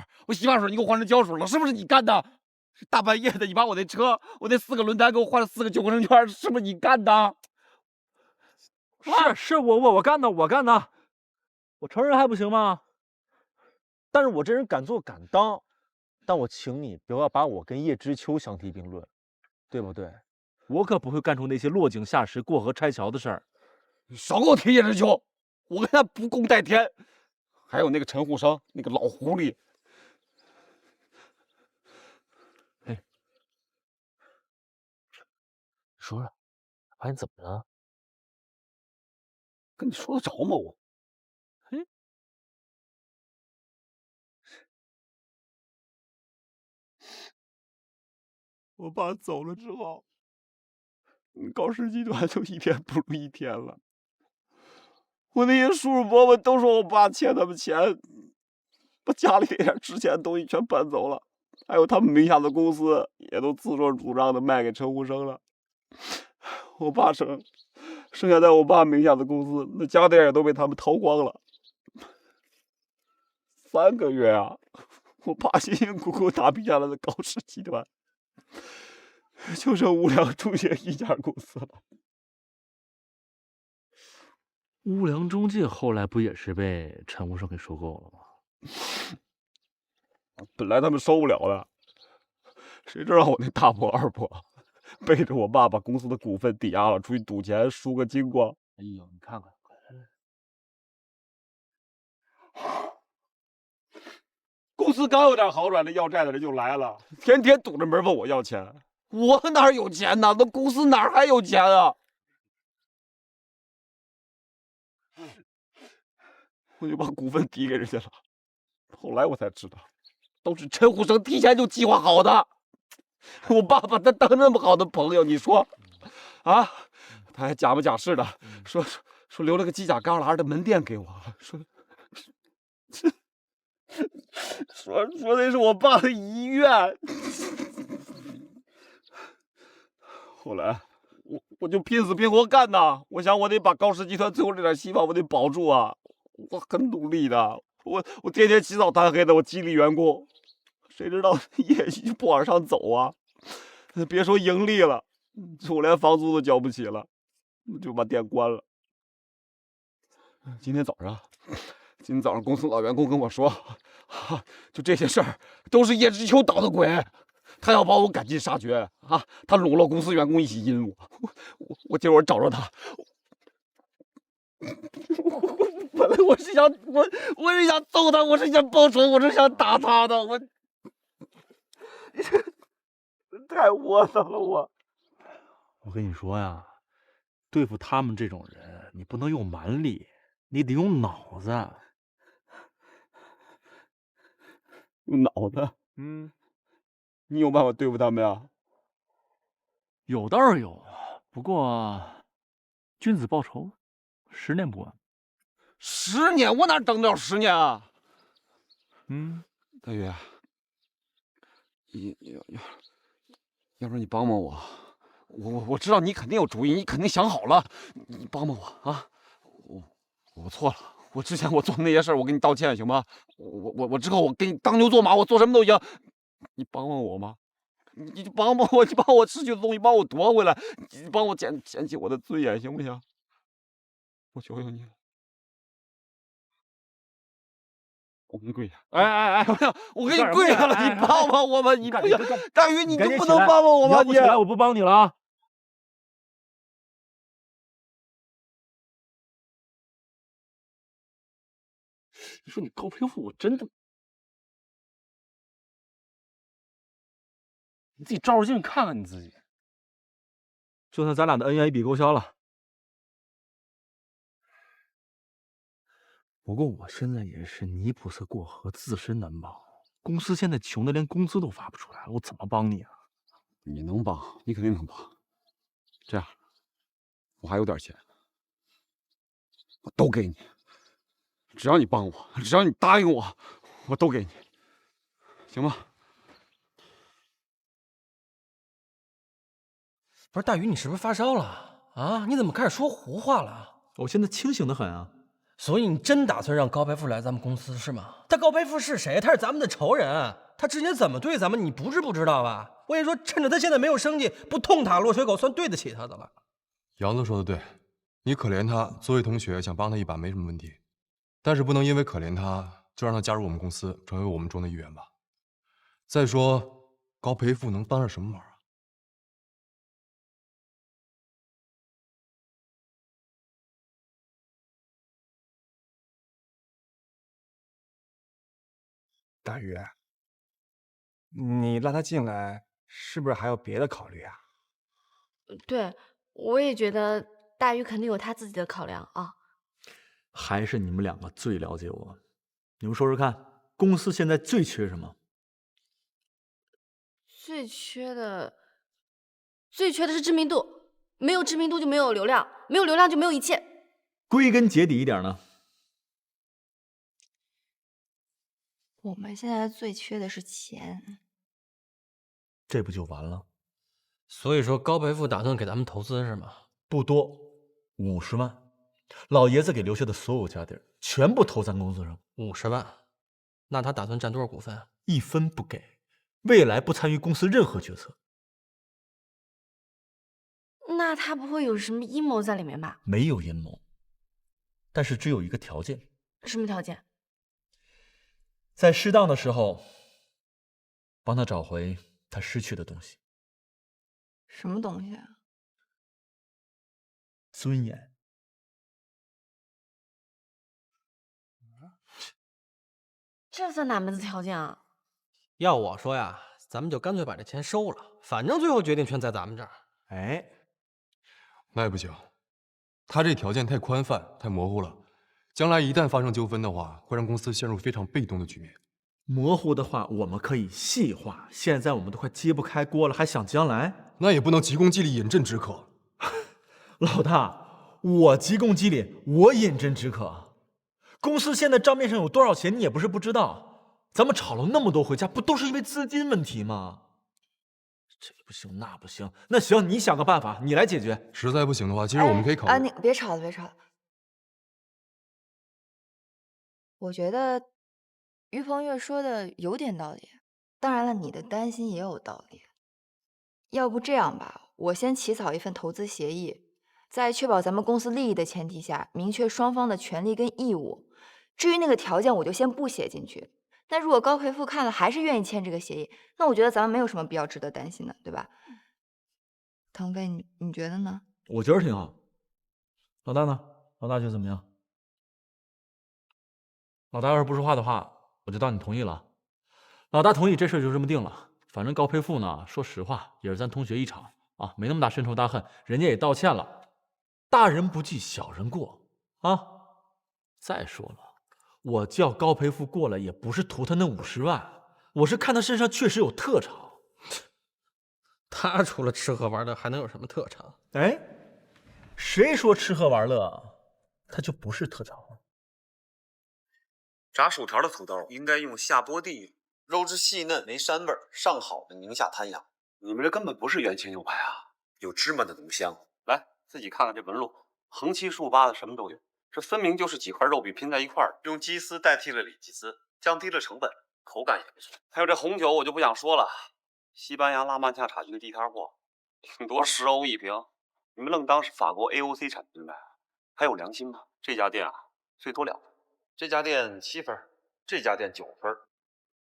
你给我换成胶水了，是不是你干的？大半夜的，你把我那车，我那4个轮胎给我换了4个9个圈，是不是你干的？是我干的，我干的，我承认还不行吗？但是我这人敢做敢当，但我请你不要把我跟叶知秋相提并论，对不对？我可不会干出那些落井下石、过河拆桥的事儿。你少给我提叶知秋，我跟他不共戴天。还有那个陈护生，那个老狐狸。哎，说说，把你怎么了？跟你说得着吗我？嘿，我爸走了之后，高氏集团就一天不如一天了。我那些叔叔伯伯都说我爸欠他们钱，把家里那点值钱的东西全搬走了，还有他们名下的公司也都自作主张的卖给陈护生了。我爸剩下在我爸名下的公司，那家电也都被他们掏光了。3个月啊，我爸辛辛苦苦打拼下来的高氏集团，就剩无良中介一家公司了。乌良中介后来不也是被陈护生给收购了吗？本来他们收不了的，谁知道我那大伯二伯背着我爸把公司的股份抵押了，出去赌钱输个精光。哎呦，你看看，公司刚有点好转，这要债的人就来了，天天堵着门问我要钱。我哪有钱呢？那公司哪还有钱啊？我就把股份抵给人家了。后来我才知道，都是陈虎生提前就计划好的。我爸把他当那么好的朋友，你说，啊？他还假模假式的说留了个犄角旮旯的门店给我，说那是我爸的遗愿。后来我就拼死拼活干呐，我想我得把高氏集团最后这点希望我得保住啊，我很努力的，我天天起早贪黑的，我激励员工，谁知道业绩不往上走啊，别说盈利了，我连房租都交不起了，就把店关了。今天早上公司老员工跟我说，就这些事儿都是叶知秋捣的鬼，他要把我赶尽杀绝啊！他笼络公司员工一起阴我今儿找着他，本来我是想揍他，我是想报仇，我是想打他的，我太窝囊了我。我跟你说呀，对付他们这种人，你不能用蛮力，你得用脑子。用脑子？你有办法对付他们呀？有倒是有，不过君子报仇，10年不晚。10年？我哪等得了10年啊？大宇，要不然你帮帮我，我知道你肯定有主意，你肯定想好了，你帮帮我啊！我错了，我之前我做的那些事儿，我给你道歉行吗？我之后我给你当牛做马，我做什么都行，你帮帮我吗？你就帮帮我，你把我失去的东西帮我夺回来，你帮我捡起我的尊严，行不行？我求求你了，我给你跪下！哎，我给你跪下了，你帮帮我吧！你不行，大宇，你就不能帮帮我吗？你要不起来，我不帮你了啊！你说你高培富，我真的，你自己照照镜看看你自己。就算咱俩的恩怨一笔勾销了，不过我现在也是泥菩萨过河，自身难保。公司现在穷的连工资都发不出来了，我怎么帮你啊？你能帮，你肯定能帮。这样，我还有点钱，我都给你。只要你帮我，只要你答应我，我都给你，行吗？不是大宇，你是不是发烧了啊？你怎么开始说胡话了？我现在清醒的很啊。所以你真打算让高培富来咱们公司是吗？他高培富是谁？他是咱们的仇人，他之前怎么对咱们，你不是不知道吧？我跟你说，趁着他现在没有生计，不痛打落水狗，算对得起他的了。杨子说的对，你可怜他，作为同学想帮他一把没什么问题，但是不能因为可怜他就让他加入我们公司，成为我们中的一员吧。再说高培富能帮上什么忙啊？大宇，你让他进来，是不是还有别的考虑啊？对，我也觉得大宇肯定有他自己的考量啊。还是你们2个最了解我。你们说说看，公司现在最缺什么？最缺的是知名度，没有知名度就没有流量，没有流量就没有一切。归根结底一点呢？我们现在最缺的是钱，这不就完了？所以说高培富打算给咱们投资是吗？不多，50万，老爷子给留下的所有家底全部投咱公司上。50万，那他打算占多少股份？1分不给，未来不参与公司任何决策。那他不会有什么阴谋在里面吧？没有阴谋，但是只有一个条件。什么条件？在适当的时候，帮他找回他失去的东西。什么东西啊？尊严。这算哪门子条件啊？要我说呀，咱们就干脆把这钱收了，反正最后决定权在咱们这儿。哎，那也不行，他这条件太宽泛、太模糊了，将来一旦发生纠纷的话，会让公司陷入非常被动的局面。模糊的话我们可以细化，现在我们都快揭不开锅了，还想将来？那也不能急功近利、饮鸩止渴。老大，我急功近利，我饮鸩止渴。公司现在账面上有多少钱，你也不是不知道。咱们吵了那么多回家，不都是因为资金问题吗？这不行，那不行，那行，你想个办法，你来解决。实在不行的话，其实我们可以考虑。你别吵了，别吵了。我觉得于鹏月说的有点道理，当然了，你的担心也有道理。要不这样吧，我先起草一份投资协议，在确保咱们公司利益的前提下，明确双方的权利跟义务。至于那个条件，我就先不写进去。但如果高培富看了还是愿意签这个协议，那我觉得咱们没有什么必要值得担心的，对吧？腾飞，你觉得呢？我觉得挺好。老大呢？老大觉得怎么样？老大要是不说话的话，我就当你同意了。老大同意，这事就这么定了。反正高培富呢，说实话也是咱同学一场啊，没那么大深仇大恨，人家也道歉了。大人不计小人过啊！再说了，我叫高培富过来也不是图他那50万，我是看他身上确实有特长。他除了吃喝玩乐还能有什么特长？哎，谁说吃喝玩乐他就不是特长了？炸薯条的土豆应该用下波地，肉质细嫩没膻味，上好的宁夏滩羊。你们这根本不是原青牛排啊，有芝麻的浓香。来，自己看看这纹路，横七竖八的，什么都有。这分明就是几块肉饼拼在一块儿，用鸡丝代替了里脊丝，降低了成本，口感也不错。还有这红酒我就不想说了，西班牙拉曼恰产区的地摊货，顶多10欧一瓶，你们愣当是法国 AOC 产品呗？还有良心吗？这家店啊，最多2分，这家店7分，这家店9分。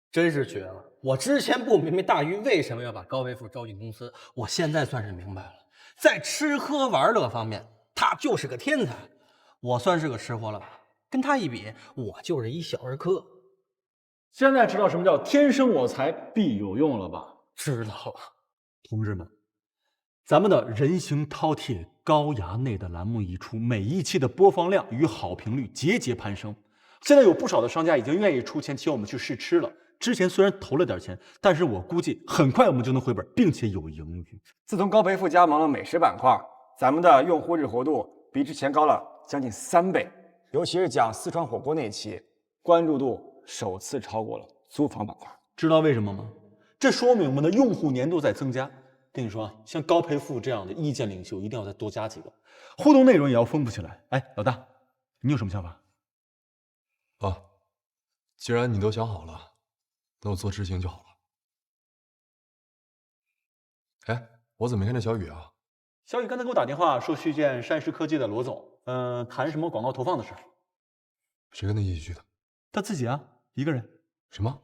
真是绝了！我之前不明白大鱼为什么要把高培富招进公司，我现在算是明白了。在吃喝玩乐方面，他就是个天才。我算是个吃货了吧？跟他一比，我就是一小儿科。现在知道什么叫天生我材必有用了吧？知道了。同志们，咱们的人形饕餮高衙内的栏目一出，每一期的播放量与好评率节节攀升。现在有不少的商家已经愿意出钱请我们去试吃了。之前虽然投了点钱，但是我估计很快我们就能回本，并且有盈余。自从高培富加盟了美食板块，咱们的用户日活度比之前高了将近3倍。尤其是讲四川火锅那期，关注度首次超过了租房板块。知道为什么吗？这说明我们的用户粘度在增加。跟你说啊，像高培富这样的意见领袖，一定要再多加几个，互动内容也要丰富起来。哎，老大，你有什么想法？啊，既然你都想好了，那我做执行就好了。哎，我怎么没看见小雨啊？小雨刚才给我打电话说去见山石科技的罗总，谈什么广告投放的事。谁跟他一起去的？他自己啊，一个人。什么？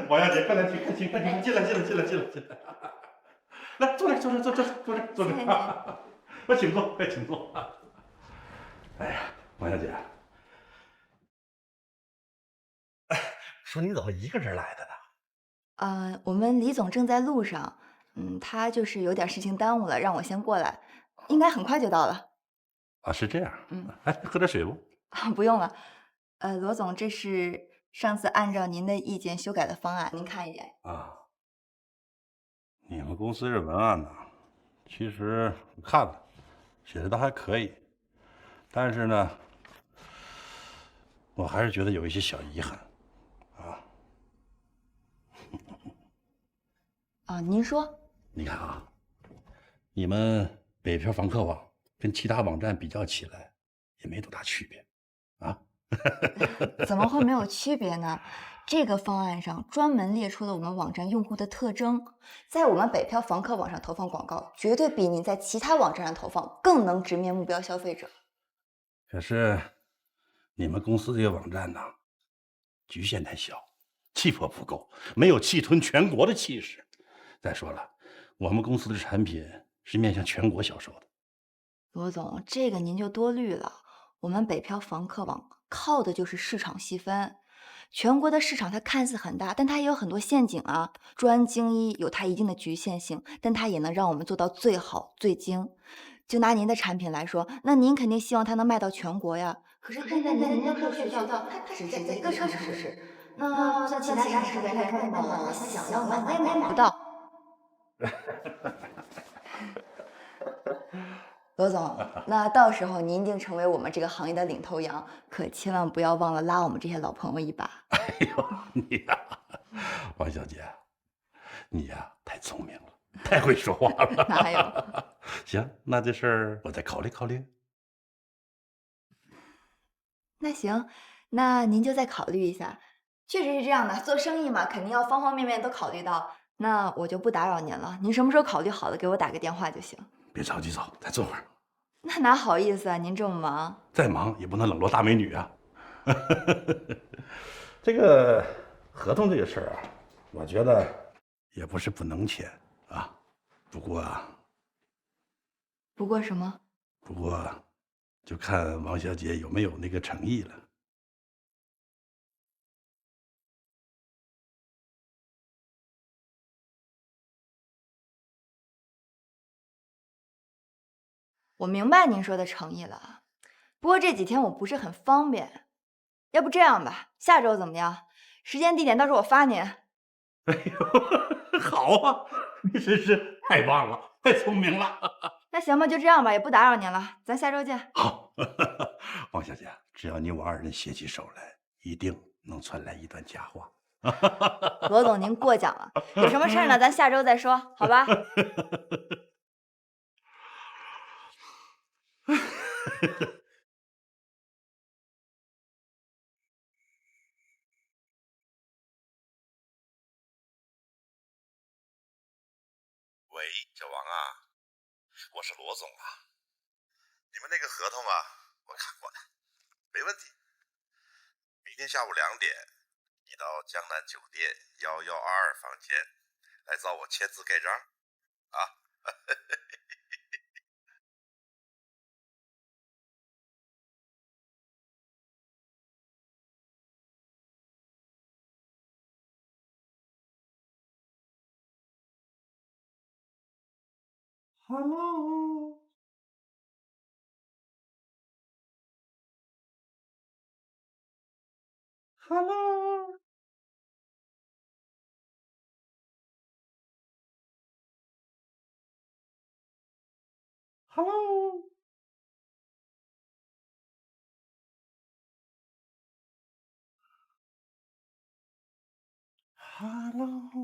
王小姐，快来请，快请，快请，进来，来坐这，坐这，快请坐，快请坐。哎呀，王小姐，说你怎么一个人来的呢？我们李总正在路上，他就是有点事情耽误了，让我先过来，应该很快就到了。啊，是这样。哎，喝点水不？不用了。罗总，这是上次按照您的意见修改的方案，您看一眼。啊，你们公司这文案呢，其实我看了，写的倒还可以，但是呢，我还是觉得有一些小遗憾。您说。你看啊，你们北漂房客网跟其他网站比较起来，也没多大区别，啊？怎么会没有区别呢？这个方案上专门列出了我们网站用户的特征，在我们北漂房客网上投放广告，绝对比你在其他网站上投放更能直面目标消费者。可是你们公司这个网站呢，局限太小，气魄不够，没有气吞全国的气势。再说了，我们公司的产品是面向全国销售的。罗总，这个您就多虑了。我们北漂房客网靠的就是市场细分。全国的市场它看似很大，但它也有很多陷阱啊。专精一有它一定的局限性，但它也能让我们做到最好最精。就拿您的产品来说，那您肯定希望它能卖到全国呀。可是现在您的这个渠道，它只在一个城市，那像其他城市的人卖呢，他想要买，我也买不到。罗总，那到时候您一定成为我们这个行业的领头羊，可千万不要忘了拉我们这些老朋友一把。哎呦，你呀，王小姐，你呀太聪明了，太会说话了。哪有？行，那这事儿我再考虑考虑。那行，那您就再考虑一下。确实是这样的，做生意嘛，肯定要方方面面都考虑到。那我就不打扰您了，您什么时候考虑好了，给我打个电话就行。别着急走，再坐会儿。那哪好意思啊，您这么忙。再忙也不能冷落大美女啊。这个合同这个事儿啊，我觉得也不是不能签啊，不过不过什么？不过就看王小姐有没有那个诚意了。我明白您说的诚意了，不过这几天我不是很方便，要不这样吧，下周怎么样？时间地点到时候我发您。哎呦，好啊，你真是太棒了，太聪明了。那行吧，就这样吧，也不打扰您了，咱下周见。好，王小姐，只要你我二人携起手来，一定能传来一段佳话。罗总，您过奖了，有什么事儿呢？咱下周再说，好吧？喂，小王啊，我是罗总啊。你们那个合同啊，我看过了，没问题。明天下午2点，你到江南酒店1122房间来找我签字盖章啊。Hello。Hello。Hello。Hello。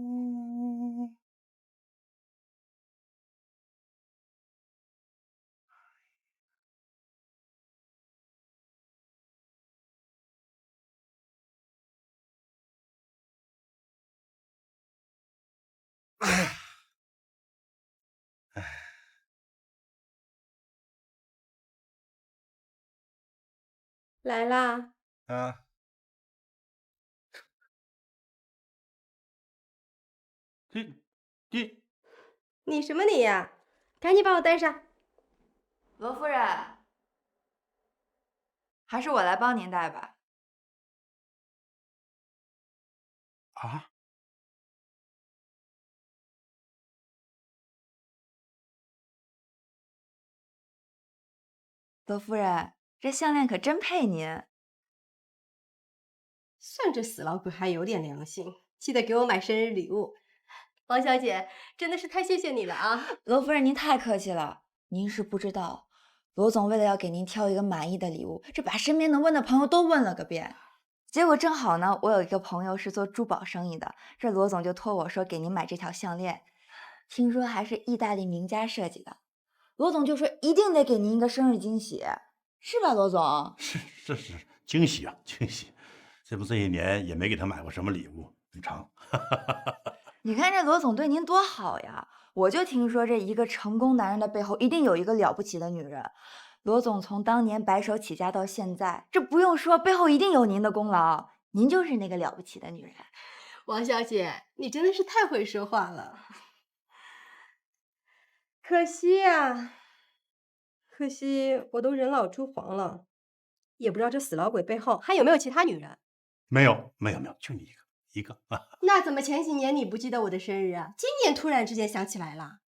来啦！啊，这，你什么你呀？赶紧把我带上。罗夫人，还是我来帮您带吧。啊？罗夫人，这项链可真配您。算这死老鬼还有点良心，记得给我买生日礼物。王小姐，真的是太谢谢你了啊！罗夫人，您太客气了。您是不知道，罗总为了要给您挑一个满意的礼物，这把身边能问的朋友都问了个遍。结果正好呢，我有一个朋友是做珠宝生意的，这罗总就托我说给您买这条项链，听说还是意大利名家设计的。罗总就说一定得给您一个生日惊喜，是吧，罗总？是惊喜啊，惊喜！这不这些年也没给他买过什么礼物，很长。你看这罗总对您多好呀！我就听说这一个成功男人的背后一定有一个了不起的女人。罗总从当年白手起家到现在，这不用说，背后一定有您的功劳。您就是那个了不起的女人。王小姐，你真的是太会说话了。可惜呀，可惜我都人老珠黄了，也不知道这死老鬼背后还有没有其他女人。没有，就你一个啊。那怎么前几年你不记得我的生日啊？今年突然之间想起来了？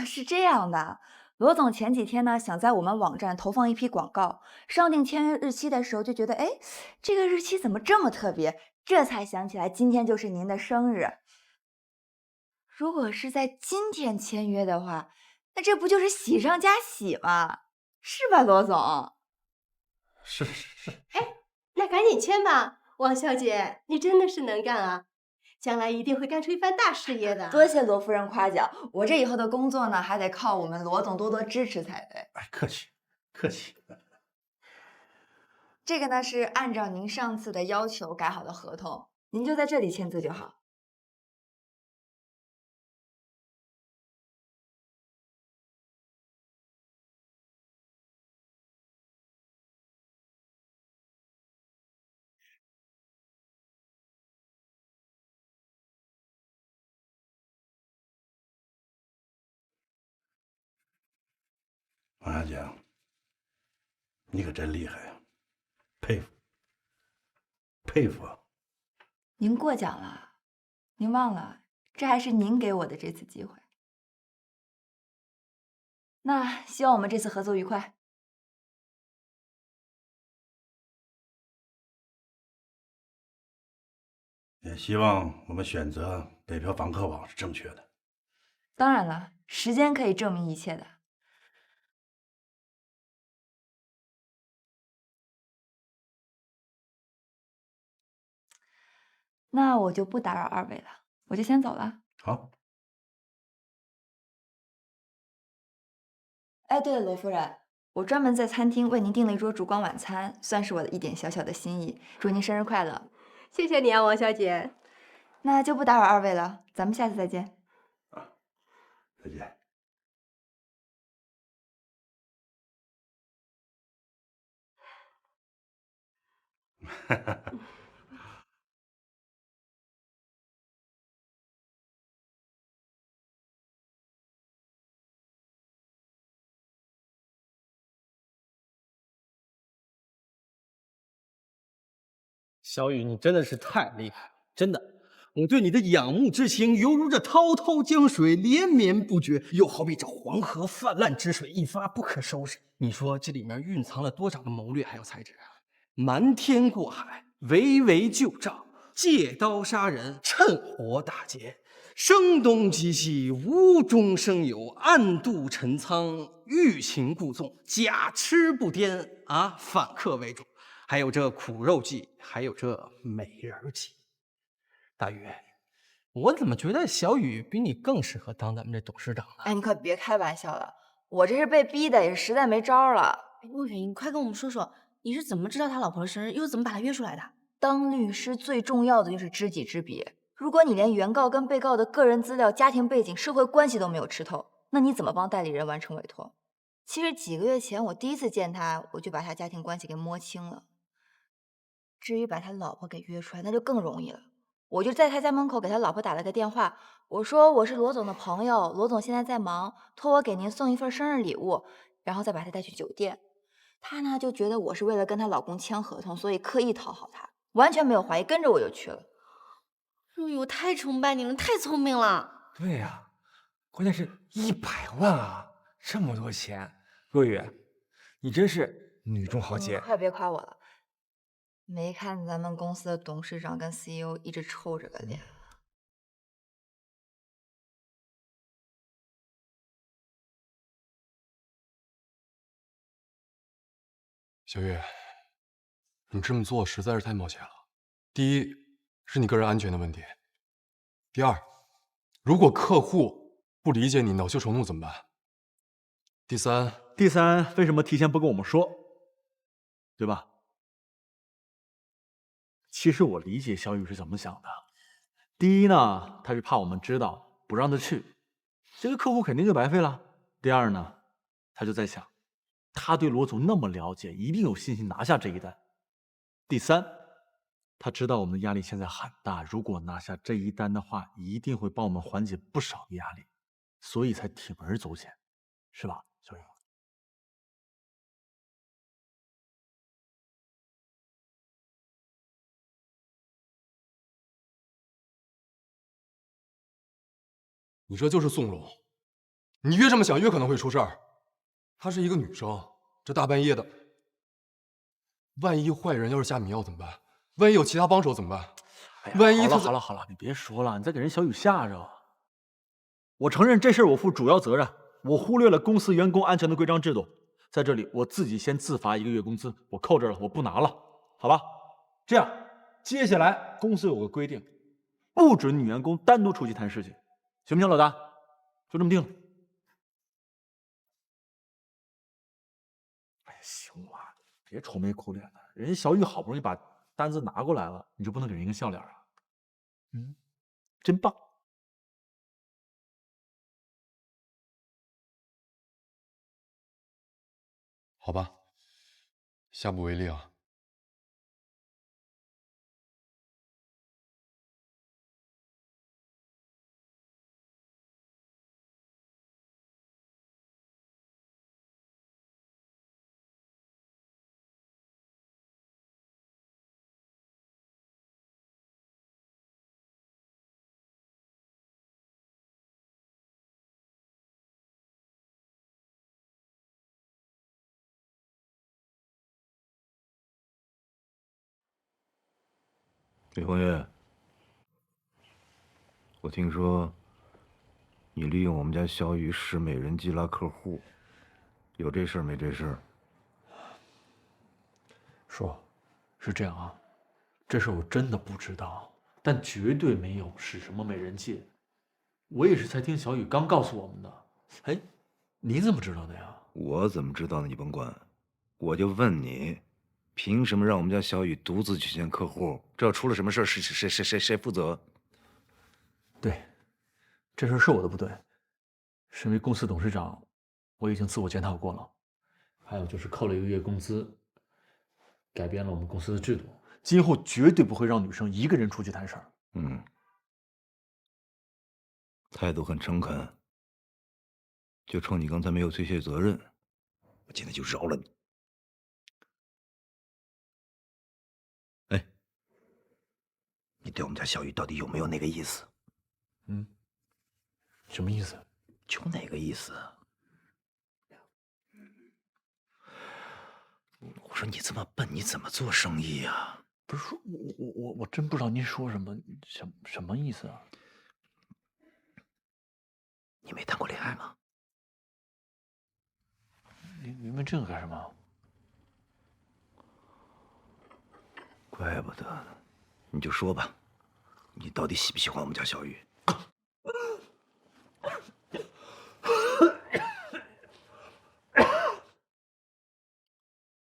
是这样的，罗总前几天呢想在我们网站投放一批广告，上定签约日期的时候就觉得，哎，这个日期怎么这么特别？这才想起来今天就是您的生日。如果是在今天签约的话，那这不就是喜上加喜吗？是吧，罗总？是。那赶紧签吧，王小姐，你真的是能干啊，将来一定会干出一番大事业的。多谢罗夫人夸奖，我这以后的工作呢，还得靠我们罗总多多支持才对。哎，客气。这个呢是按照您上次的要求改好的合同，您就在这里签字就好。王小姐，你可真厉害呀，佩服啊！您过奖了，您忘了，这还是您给我的这次机会。那希望我们这次合作愉快。也希望我们选择北漂房客网是正确的。当然了，时间可以证明一切的。那我就不打扰二位了，我就先走了。好。哎，对了，罗夫人，我专门在餐厅为您订了一桌烛光晚餐，算是我的一点小小的心意。祝您生日快乐！谢谢你啊，王小姐。那就不打扰二位了，咱们下次再见。再见。小雨，你真的是太厉害了，真的，我对你的仰慕之情犹如这滔滔江水连绵不绝，又好比这黄河泛滥之水一发不可收拾。你说这里面蕴藏了多少的谋略还有才智啊！瞒天过海，围魏救赵，借刀杀人，趁火打劫，声东击西，无中生有，暗度陈仓，欲擒故纵，假痴不癫啊，反客为主。还有这苦肉计，还有这美人计。大宇，我怎么觉得小雨比你更适合当咱们这董事长呢？哎，你可别开玩笑了，我这是被逼的，也是实在没招了。魏远，你快跟我们说说，你是怎么知道他老婆的生日，又怎么把他约出来的？当律师最重要的就是知己知彼。如果你连原告跟被告的个人资料、家庭背景、社会关系都没有吃透，那你怎么帮代理人完成委托？其实几个月前我第一次见他，我就把他家庭关系给摸清了。至于把他老婆给约出来，那就更容易了。我就在他家门口给他老婆打了个电话，我说我是罗总的朋友，罗总现在在忙，托我给您送一份生日礼物，然后再把他带去酒店。他呢就觉得我是为了跟她老公签合同，所以刻意讨好他，完全没有怀疑，跟着我就去了。若雨，我太崇拜你了，太聪明了。对呀，关键是100万啊，这么多钱，若雨，你真是女中豪杰。快别夸我了，没看咱们公司的董事长跟 CEO 一直臭着个脸。小月，你这么做实在是太冒险了。第一是你个人安全的问题，第二，如果客户不理解你恼羞成怒怎么办？第三，为什么提前不跟我们说？对吧？其实我理解小雨是怎么想的。第一呢，他是怕我们知道不让他去，这个客户肯定就白费了。第二呢，他就在想，他对罗总那么了解，一定有信心拿下这一单。第三，他知道我们的压力现在很大，如果拿下这一单的话，一定会帮我们缓解不少的压力，所以才铤而走险，是吧，小雨？你这就是纵容。你越这么想，越可能会出事儿。她是一个女生，这大半夜的，万一坏人要是下迷药怎么办？万一有其他帮手怎么办？万一他……好了好了，你别说了，你再给人小雨吓着。我承认这事儿我负主要责任，我忽略了公司员工安全的规章制度。在这里，我自己先自罚1个月工资，我扣这儿了，我不拿了，好吧？这样，接下来公司有个规定，不准女员工单独出去谈事情，行不行，老大？就这么定了。哎呀，行了，别愁眉苦脸的，人家小雨好不容易把单子拿过来了，你就不能给人一个笑脸啊？真棒。好吧，下不为例啊。李宏月，我听说你利用我们家小雨使美人计拉客户，有这事儿没这事儿？叔，是这样啊，这事我真的不知道，但绝对没有使什么美人计。我也是才听小雨刚告诉我们的。哎，你怎么知道的呀？我怎么知道呢？你甭管，我就问你，凭什么让我们家小雨独自去见客户？这要出了什么事儿，谁负责？对，这事是我的不对。身为公司董事长，我已经自我检讨过了。还有就是扣了1个月工资，改变了我们公司的制度，今后绝对不会让女生一个人出去谈事儿。态度很诚恳，就冲你刚才没有推卸责任，我今天就饶了你。哎，你对我们家小雨到底有没有那个意思？什么意思？就哪个意思？我说你这么笨，你怎么做生意呀？不是说，我真不知道您说什么，什么意思啊？你没谈过恋爱吗？您问这个干什么？怪不得，你就说吧，你到底喜不喜欢我们家小雨？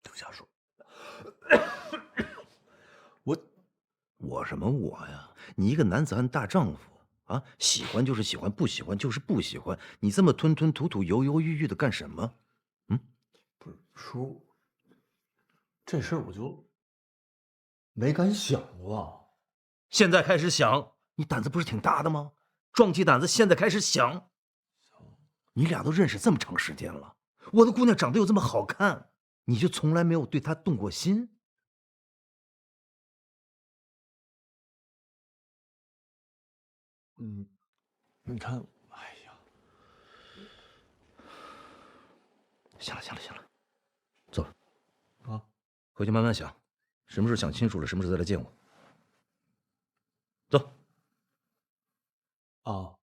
刘家树，我什么我呀？你一个男子汉大丈夫啊，喜欢就是喜欢，不喜欢就是不喜欢，你这么吞吞吐吐、犹犹豫豫的干什么？不是叔，这事儿我就没敢想过。现在开始想，你胆子不是挺大的吗？壮起胆子，现在开始想。你俩都认识这么长时间了，我的姑娘长得又这么好看，你就从来没有对她动过心？你看，哎呀，行了，走了啊，回去慢慢想，什么时候想清楚了，什么时候再来见我。走。啊。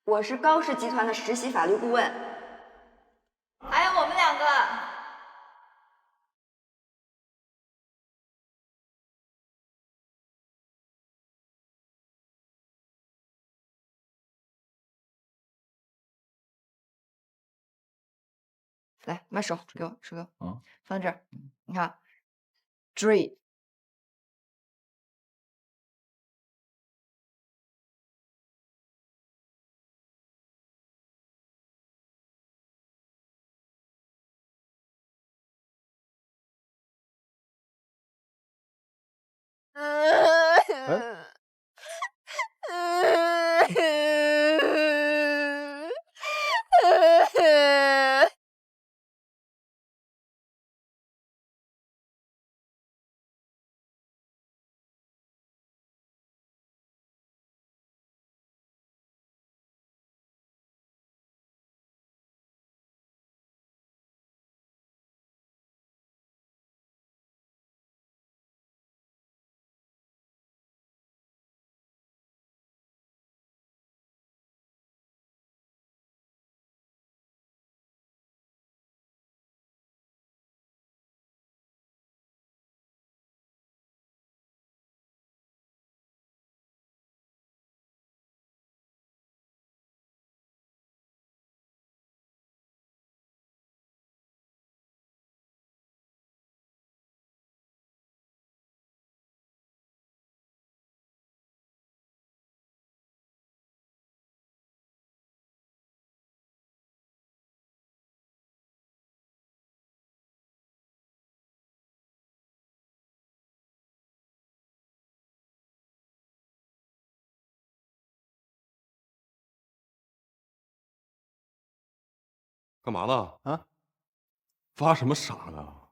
我是高氏集团的实习法律顾问，还有我们2个。来，把手给我，手给我，放在这儿。你看 ，Dre 干嘛呢？啊？发什么傻呢？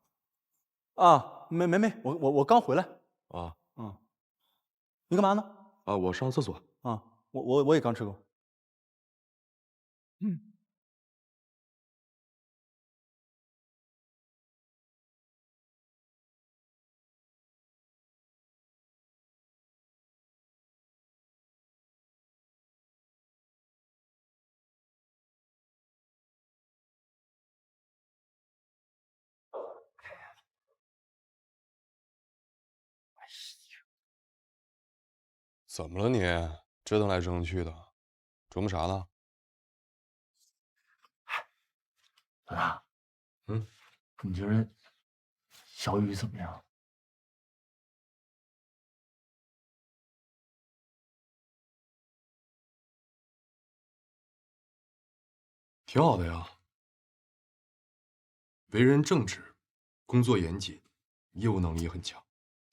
啊，没，我刚回来。啊，嗯，你干嘛呢？啊，我上厕所。啊，我也刚吃过。嗯。怎么了你？折腾来折腾去的，琢磨啥呢？啊，嗯，你觉得小雨怎么样？挺好的呀，为人正直，工作严谨，业务能力也很强，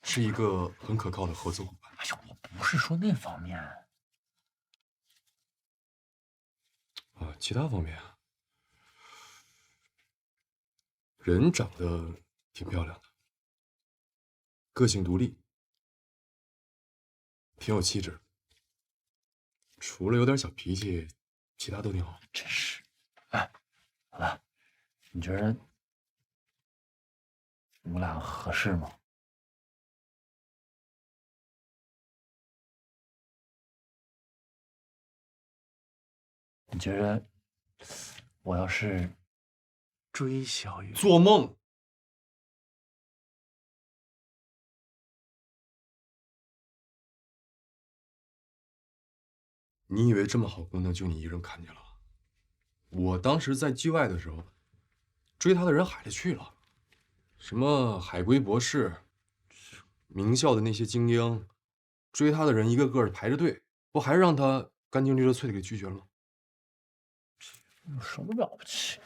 是一个很可靠的合作伙伴。哎呀，我不是说那方面。啊，其他方面啊，人长得挺漂亮的，个性独立，挺有气质。除了有点小脾气，其他都挺好。真是，哎，好了，你觉得我们俩合适吗？你觉得我要是追小雨，做梦！你以为这么好姑娘就你一人看见了？我当时在剧外的时候，追她的人海里去了，什么海归博士、名校的那些精英，追她的人一个个的排着队，不还是让她干净利落脆的给拒绝了吗？有什么了不起？